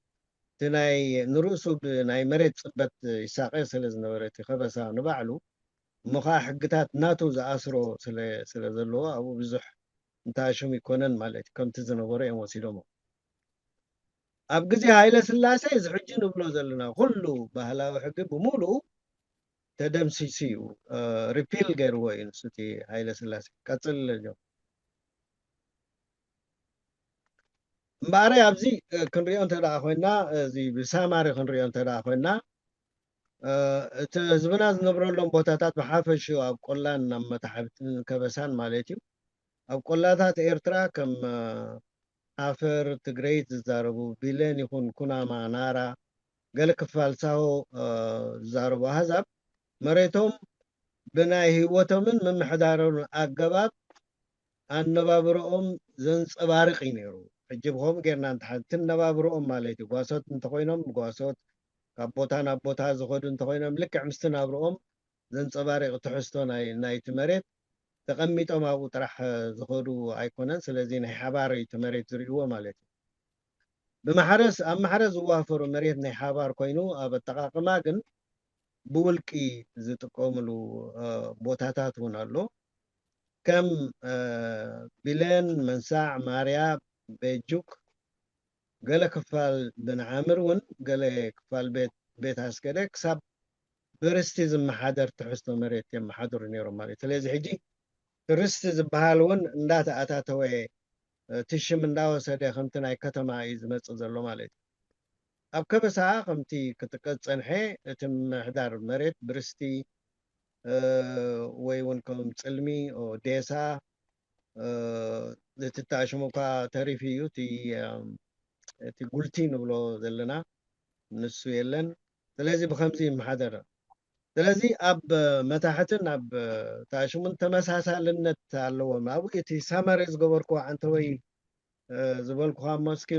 እቲ ናይ ንርእሱ ብናይ መሬት ፅበት ይሳቀ ስለ ዝነበረ እቲ ከበሳ ንባዕሉ እሞ ከዓ ሕግታት ናቱ ዝኣስሮ ስለ ዘለዎ ኣብኡ ብዙሕ እንተኣሽሙ ይኮነን ማለት እዩ ከምቲ ዝነበረ እዮም ወሲዶሞ ኣብ ግዜ ሃይለ ስላሴ እዚ ሕጂ ንብሎ ዘለና ኩሉ ባህላዊ ሕጊ ብምሉእ ተደምሲሱ እዩ ሪፒል ገይርዎ እዩ ንሱ እቲ ሃይለ ስላሴ ቀፅል ጆ እምበኣረይ ኣብዚ ክንሪኦ እንተደኣ ኮይና እዚ ብሳማሪ ክንሪኦ እንተደኣ ኮይና እቲ ህዝብና ዝነብረሎም ቦታታት ብሓፈሽኡ ኣብ ቆላን ኣብ መታሕብትን ከበሳን ማለት እዩ ኣብ ቆላታት ኤርትራ ከም ዓፈር ትግረይት ዝዛረቡ ቢለን ይኹን ኩናማ ናራ ገለ ክፋል ሳሆ ዝዛረቡ ኣህዛብ መሬቶም ብናይ ህይወቶምን ምምሕዳሮምን ኣገባብ ኣነባብሮኦም ዘንፀባርቕ እዩ ነይሩ ሕጂ ብከምኡ ጌርና እንተሓቲ ነባብሮኦም ማለት እዩ ጓሶት እንተኮይኖም ጓሶት ካብ ቦታ ናብ ቦታ ዝኸዱ እንተኮይኖም ልክዕ ምስቲ ናብርኦም ዘንፀባርቕ ትሕዝቶ ናይቲ መሬት ተቐሚጦም ኣብኡ ጥራሕ ዝኸዱ ኣይኮነን ስለዚ ናይ ሓባር እቲ መሬት ዝርእይዎ ማለት እዩ ብማሕረስ ኣብ ማሕረስ ዝዋፈሩ መሬት ናይ ሓባር ኮይኑ ኣብ ኣጠቃቅማ ግን ብውልቂ ዝጥቀምሉ ቦታታት እውን ኣሎ ከም ቢለን መንሳዕ ማርያ ቤጁክ ገለ ክፋል ብንዓምር እውን ገለ ክፋል ቤት ኣስገደ ክሳብ ብርስቲ ዝመሓደር ትሕዝቶ መሬት የመሓድሩ ነይሮም ማለት ስለዚ ሕጂ ርስቲ ዝበሃል እውን እንዳተኣታተወ ትሽም እንዳወሰደ ከምቲ ናይ ከተማ እዩ ዝመፅእ ዘሎ ማለት እዩ ኣብ ከበሳ ከምቲ ክትቀፅ ፀንሐ እቲ ምምሕዳር መሬት ብርስቲ ወይ እውን ከም ፅልሚ ዴሳ እቲ ተኣሽሙካ ተሪፍ እዩ እቲ ጉልቲ ንብሎ ዘለና ንሱ የለን ስለዚ ብከምዚ ይመሓደር ስለዚ ኣብ መታሕትን ኣብ ተኣሽሙን ተመሳሳልነት ኣለዎም ኣብኡ እቲ ሰመረ ዝገበርክዎ ዓንተወይ ዝበልኩኻ መስኪ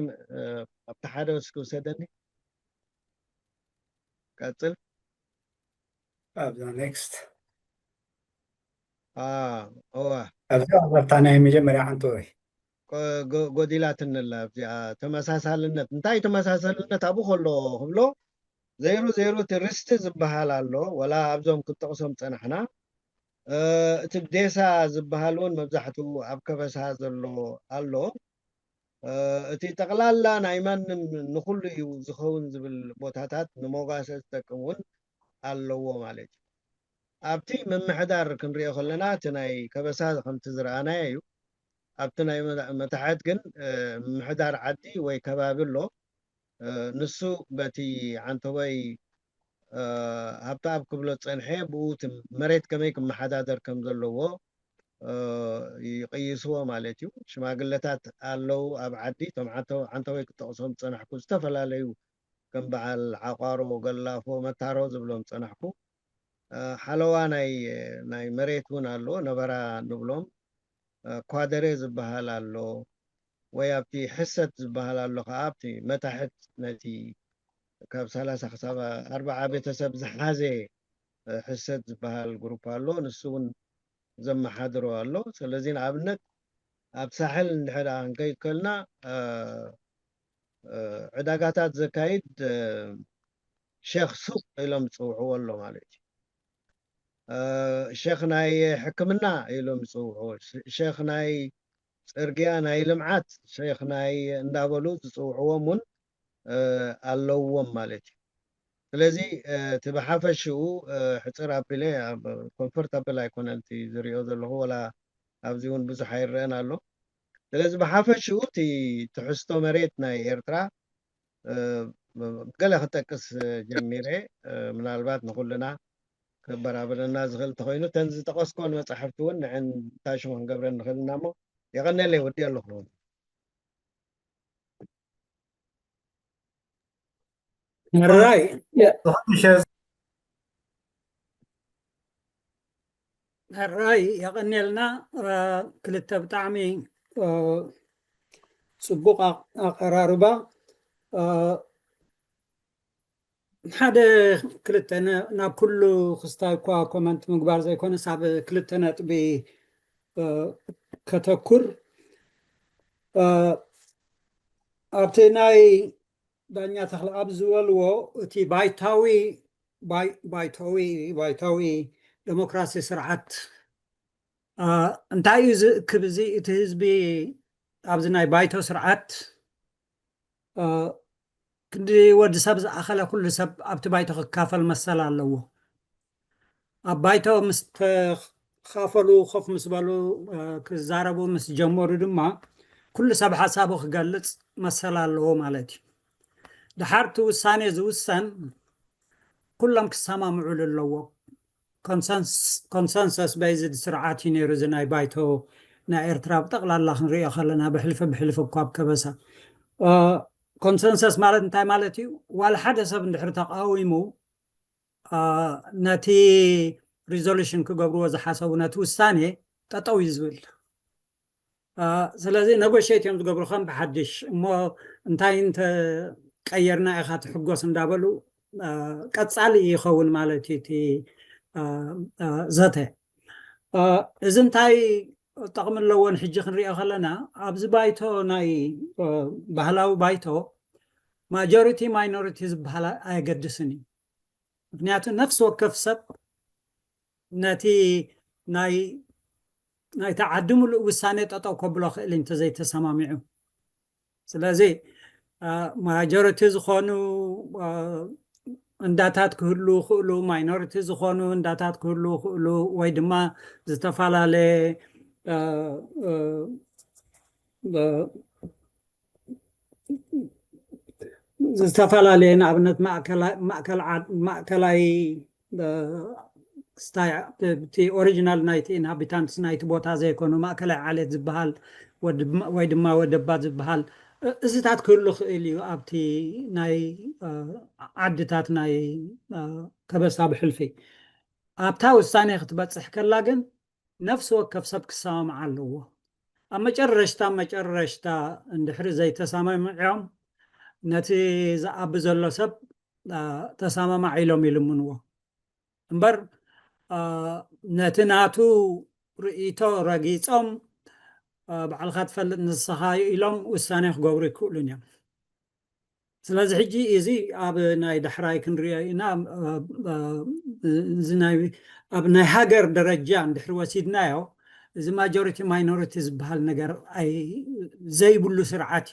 ኣብቲ ሓደ ወስኪ ውሰደኒ ቀፅል
ኣብዛ ኔክስት
እዋ
ኣብዛ ኣበርታ ናይ መጀመርያ ዓንተወይ
ጎዲላት እንላ እዚኣ ተመሳሳልነት እንታይ ተመሳሳልነት ኣብኡ ከሎ ክብሎ ዘይሩ እቲ ርስቲ ዝበሃል ኣሎ ወላ ኣብዞም ክጠቕሶም ፀናሕና እቲ ዴሳ ዝበሃል እውን መብዛሕትኡ ኣብ ከበሳ ዘሎ ኣሎ እቲ ጠቕላላ ናይ ማንም ንኩሉ እዩ ዝኸውን ዝብል ቦታታት ንሞጋሰ ዝጠቅም እውን ኣለዎ ማለት እዩ ኣብቲ ምምሕዳር ክንሪኦ ከለና እቲ ናይ ከበሳ ከምቲ ዝረኣናዮ እዩ ኣብቲ ናይ መታሕት ግን ምምሕዳር ዓዲ ወይ ከባቢ ኣሎ ንሱ በቲ ዓንተወይ ሃብታብ ክብሎ ፀንሐ ብኡ መሬት ከመይ ክመሓዳደር ከም ዘለዎ ይቅይስዎ ማለት እዩ ሽማግለታት ኣለው ኣብ ዓዲ እቶም ዓንተወይ ክጠቕሶም ፀናሕኩ ዝተፈላለዩ ከም በዓል ዓቋሮ ገላፎ መታሮ ዝብሎም ፀናሕኩ ሓለዋ ናይ መሬት እውን ኣሎ ነበራ ንብሎም ኳደሬ ዝበሃል ኣሎ ወይ ኣብቲ ሕሰት ዝበሃል ኣሎ ከዓ ኣብቲ መታሕት ነቲ ካብ 30 ክሳብ 40 ቤተሰብ ዝሓዘ ሕሰት ዝበሃል ግሩፕ ኣሎ ንሱ እውን ዘመሓድሮ ኣሎ ስለዚ ንኣብነት ኣብ ሳሕል እንድሕር ክንከይድ ከልና ዕዳጋታት ዘካይድ ሼክ ሱቅ ኢሎም ዝፅውዕዎ ኣሎ ማለት እዩ ሼክ ናይ ሕክምና ኢሎም ዝፅውዕዎ ሼክ ናይ ፅርግያ ናይ ልምዓት ሼክ ናይ እንዳበሉ ዝፅውዕዎም እውን ኣለዎም ማለት እዩ ስለዚ እቲ ብሓፈሽኡ ሕፅር ኣቢለ ኮንፈርታብል ኣይኮነን እቲ ዝሪኦ ዘለኹ ወላ ኣብዚ እውን ብዙሕ ኣይረአን ኣሎ ስለዚ ብሓፈሽኡ እቲ ትሕዝቶ መሬት ናይ ኤርትራ ገለ ክጠቅስ ጀሚረ ምናልባት ንኩልና ከበራብረና ዝኽእል እንተኮይኑ ተን ዝጠቀስኮን መፅሓፍቲ እውን ንዕን ታሽሙ ክንገብረን ንኽእል ኢና እሞ የቀኒለይ ወዲ ኣለኹ
الرأي الرأي يغني لنا كلتا بطعمي صبوق أقراربا حدا كلتا ناب كله خستاي كوا كومنت مقبار زي كون صعب كلتا نتبي كتكر أبتناي دانيا تخلق أبزول وتي بايتاوي ديمقراسي سرعات انتاي كبزي تهزبي أبزناي بايتو سرعات كدي ود سبز أخلا كل سب أبت بايتو كافل مسألة اللو بايتو خافلو خوف مسبالو كزاربو مسجمورو دما كل سب حسابو خقلت مسألة اللو مالتي دحرت وساني زوسان كلهم كسامة معول اللو كونسنسس بيزد سرعاتي نيرو زناي بايتو نا إرتراب تقل الله نريا خلنا بحلفة بكواب كبسا كونسنسس مالت انتاي مالتي والحدث سب ندحر تقاويمو ناتي ريزولوشن كقبرو وزحاسو ناتي وساني تطوي زول سلازي نغوشيت يوم تقبرو خان بحدش مو انتاي انت قيرنا اخات حقوس اندابلو قصالي يخون مالتي تي ذاته اذا انتاي طقم اللون حجي خنريا خلنا ابز بايتو ناي بحلاو بايتو ماجوريتي ماينوريتيز بحلا ايقدسني مكنياتو نفس وكف سب ناتي ناي تعدمو الوساني تطو كبلو خيل انت زي تسمامعو سلازي ماجوريتيز خونو እንዳታት ክህሉ ክእሉ ማይኖሪቲ ዝኾኑ እንዳታት ክህሉ ክእሉ ወይ ድማ ዝተፋላለየ ዝተፋላለየ ንኣብነት ማእከላይ እቲ ኦሪጂናል ናይቲ ኢንሃቢታንትስ ናይቲ ቦታ ዘይኮኑ ማእከላይ ዓሌት ዝበሃል ወይ ድማ ወደባት ዝበሃል እዚታት ክህሉ ክእል እዩ ኣብቲ ናይ ዓድታት ናይ ከበሳ ብሕልፊ ኣብታ ውሳኔ ክትበፅሕ ከላ ግን ነፍሲ ወከፍ ሰብ ክሰማምዓ ኣለዎ ኣብ መጨረሽታ እንድሕሪ ዘይተሰማምዖም ነቲ ዝኣቢ ዘሎ ሰብ ተሰማማዕ ኢሎም ይልምንዎ እምበር ነቲ ናቱ ርእይቶ ረጊፆም بعد خات فلت نسخاي إلهم والثاني خجوري كلنا سلازم حجي إزي أب ناي دحراي كنرينا زناي أب ناي هاجر درجة عند حروسيدنايو زي majority minorities بهالنجار أي زي بلو سرعات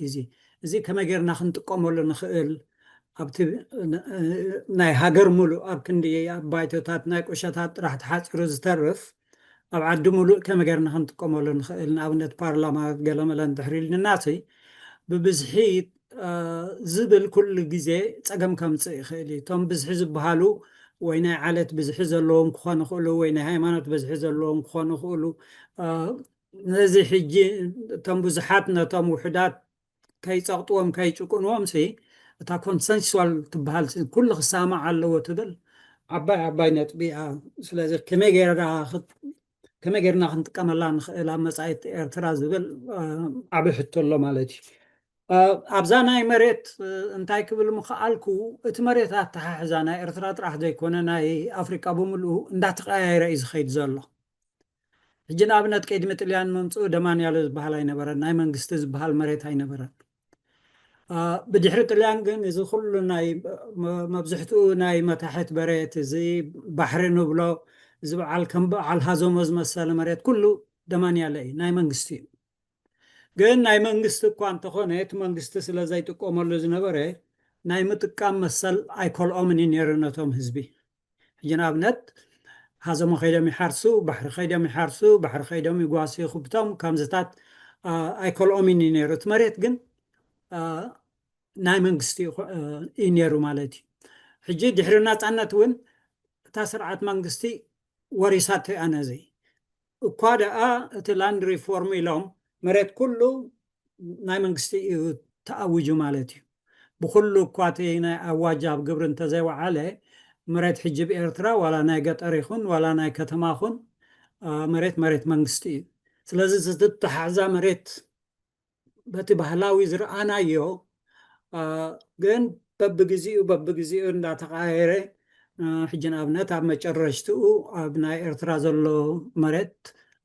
زي كما جرنا خنتقوم ولا نخيل أبت ناي هاجر ملو أب كندي بايتوتات ناي كوشاتات راح تحصر زترف أب عدو ملوء كما قرنا خنتقوم ولا نخيلنا أبنت بارلما قلما لن تحرير للناسي ببزحيت زبل كل جزء تقم كم تخيلي تم بزح زبهالو وين عالت بزح زلهم خوان خلو وين هايمانات بزح زلهم خوان خلو نزي حجي تم بزحاتنا تم وحدات كي تغطوهم كي تكونوا سي تا كونسنسوال تبهال كل خسامة على وتدل عباي نتبيع سلازم كما قرنا خنتقام الله نخيل مساعد إرترا زبل عبي حتو الله مالتي أبزاناي مريت انتاي كبل مخالكو اتمريتات تحا حزاناي إرترات راح دي كونناي أفريقيا بملو اندات غاية رئيس خيد زالله ሕጂ ንኣብነት ቀይዲ ጥልያን መምፅኡ ደማንያሎ ዝበሃል ኣይነበረን ናይ መንግስቲ ዝበሃል መሬት ኣይነበረን ብድሕሪ ጥልያን ግን እዚ ኩሉ ናይ መብዝሕትኡ ናይ መታሕት መሬት እዚ ባሕሪ ንብሎ እዚ በዓል ከም በዓል ሃዞሞ ዝመሰለ መሬት ኩሉ ደማንያሎ እዩ ናይ መንግስቲ እዩ ግን ናይ መንግስቲ እኳ እንተኾነ እቲ መንግስቲ ስለ ዘይጥቀመሉ ዝነበረ ናይ ምጥቃም መሰል ኣይከልኦምን እዩ ነይሩ ነቶም ህዝቢ ሕጂ ንኣብነት ሃዞሞ ከይዶም ይሓርሱ ባሕሪ ከይዶም ይሓርሱ ባሕሪ ከይዶም ይጓሱ ይኽብቶም ከምዝታት ኣይከልኦምን እዩ ነይሩ እቲ መሬት ግን ናይ መንግስቲ እዩ ነይሩ ማለት እዩ ሕጂ ድሕሪ ናፃነት እውን እታ ስርዓት መንግስቲ ወሪሳቶ ኣነ ዘይ እኳ ደኣ እቲ ላንድ ሪፎርም ኢሎም መሬት ኩሉ ናይ መንግስቲ እዩ ተኣውጁ ማለት እዩ ብኩሉ እኳ እቲ ናይ ኣዋጅ ኣብ ግብሪ እንተዘይወዓለ መሬት ሕጂ ብኤርትራ ዋላ ናይ ገጠር ይኹን ዋላ ናይ ከተማ ይኹን መሬት መንግስቲ እዩ ስለዚ ዝተሓዛ መሬት በቲ ባህላዊ ዝረኣናዮ ግን በብግዚኡ እንዳተቃየረ ሕጂ ንኣብነት ኣብ መጨረሽትኡ ኣብ ናይ ኤርትራ ዘሎ መሬት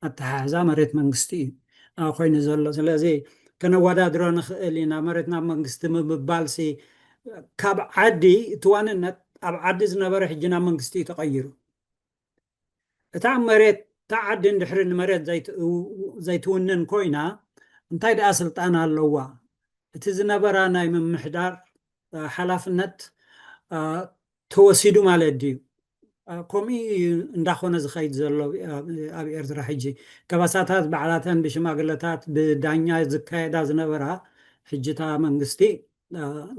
ኣተሓሕዛ መሬት መንግስቲ እዩ ኮይኑ ዘሎ ስለዚ ከነወዳድሮ ንኽእል ኢና መሬት ናብ መንግስቲ ምብባልሲ ካብ ዓዲ እቲ ዋንነት ኣብ ዓዲ ዝነበረ ሕጂ ናብ መንግስቲ እዩ ተቐይሩ እታ መሬት እታ ዓዲ እንድሕሪ ንመሬት ዘይትውንን ኮይና እንታይ ደኣ ስልጣን ኣለዋ እቲ ዝነበራ ናይ ምምሕዳር ሓላፍነት ተወሲዱ ማለት ድዩ ከምኡ እንዳኾነ ዝኸይድ ዘሎ ኣብ ኤርትራ ሕጂ ከበሳታት በዓላተን ብሽማግለታት ብዳኛ ዝካየዳ ዝነበራ ሕጂታ መንግስቲ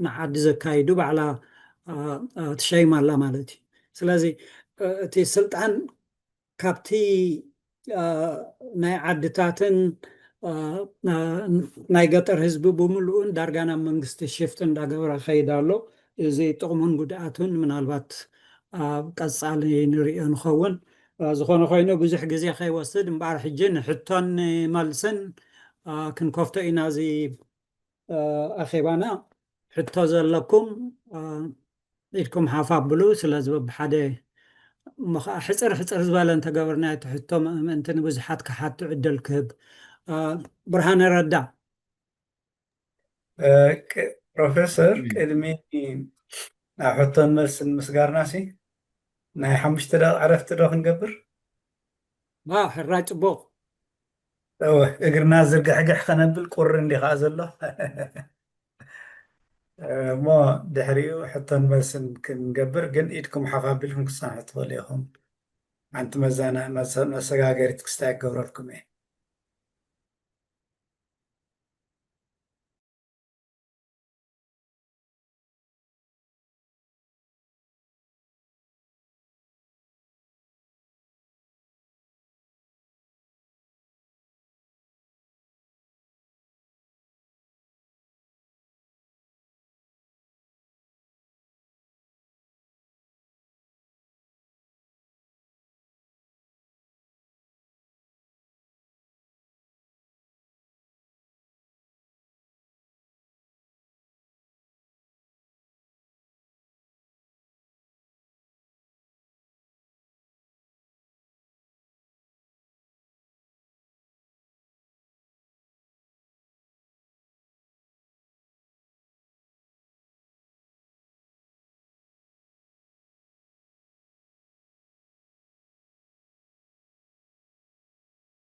ንዓዲ ዘካይዱ ባዕላ ትሸይማላ ማለት እዩ ስለዚ እቲ ስልጣን ካብቲ ናይ ዓድታትን ናይ ገጠር ህዝቢ ብምሉኡን ዳርጋ ናብ መንግስቲ ሽፍት እንዳገበረ ከይድ ኣሎ እዚ ጥቕሙን ጉድኣቱን ምናልባት ኣብ ቀፃሊ ንሪኦ ንኸውን ዝኾነ ኮይኑ ብዙሕ ግዜ ከይወስድ እምበኣር ሕጂ ንሕቶን መልስን ክንከፍቶ ኢና እዚ ኣኼባና ሕቶ ዘለኩም ኢድኩም ሓፍ ኣብሉ ስለዚ በብሓደ ሕፅር ዝበለ እንተገበርና እቲ ሕቶ ምእምንቲ ንብዙሓት ክሓቱ ዕድል ክህብ ብርሃነ ረዳ
ፕሮፌሰር ቅድሚ ናብ ሕቶን መልስን ምስጋርናሲ ናይ 5 ደቂቃ ዕረፍቲ ዶ ክንገብር
ሕራ ፅቡቕ
እግርና ዝርግሕግሕ ከነብል ቁር እንዲኻ ዘሎ እሞ ድሕሪኡ ሕቶን መልስን ክንገብር ግን ኢድኩም ሓፍ ኣቢልኩም ክሳንሑ ትኽእሉ ኢኹም ሓንቲ መሰጋገሪት ክስታይ ክገብረልኩም እየ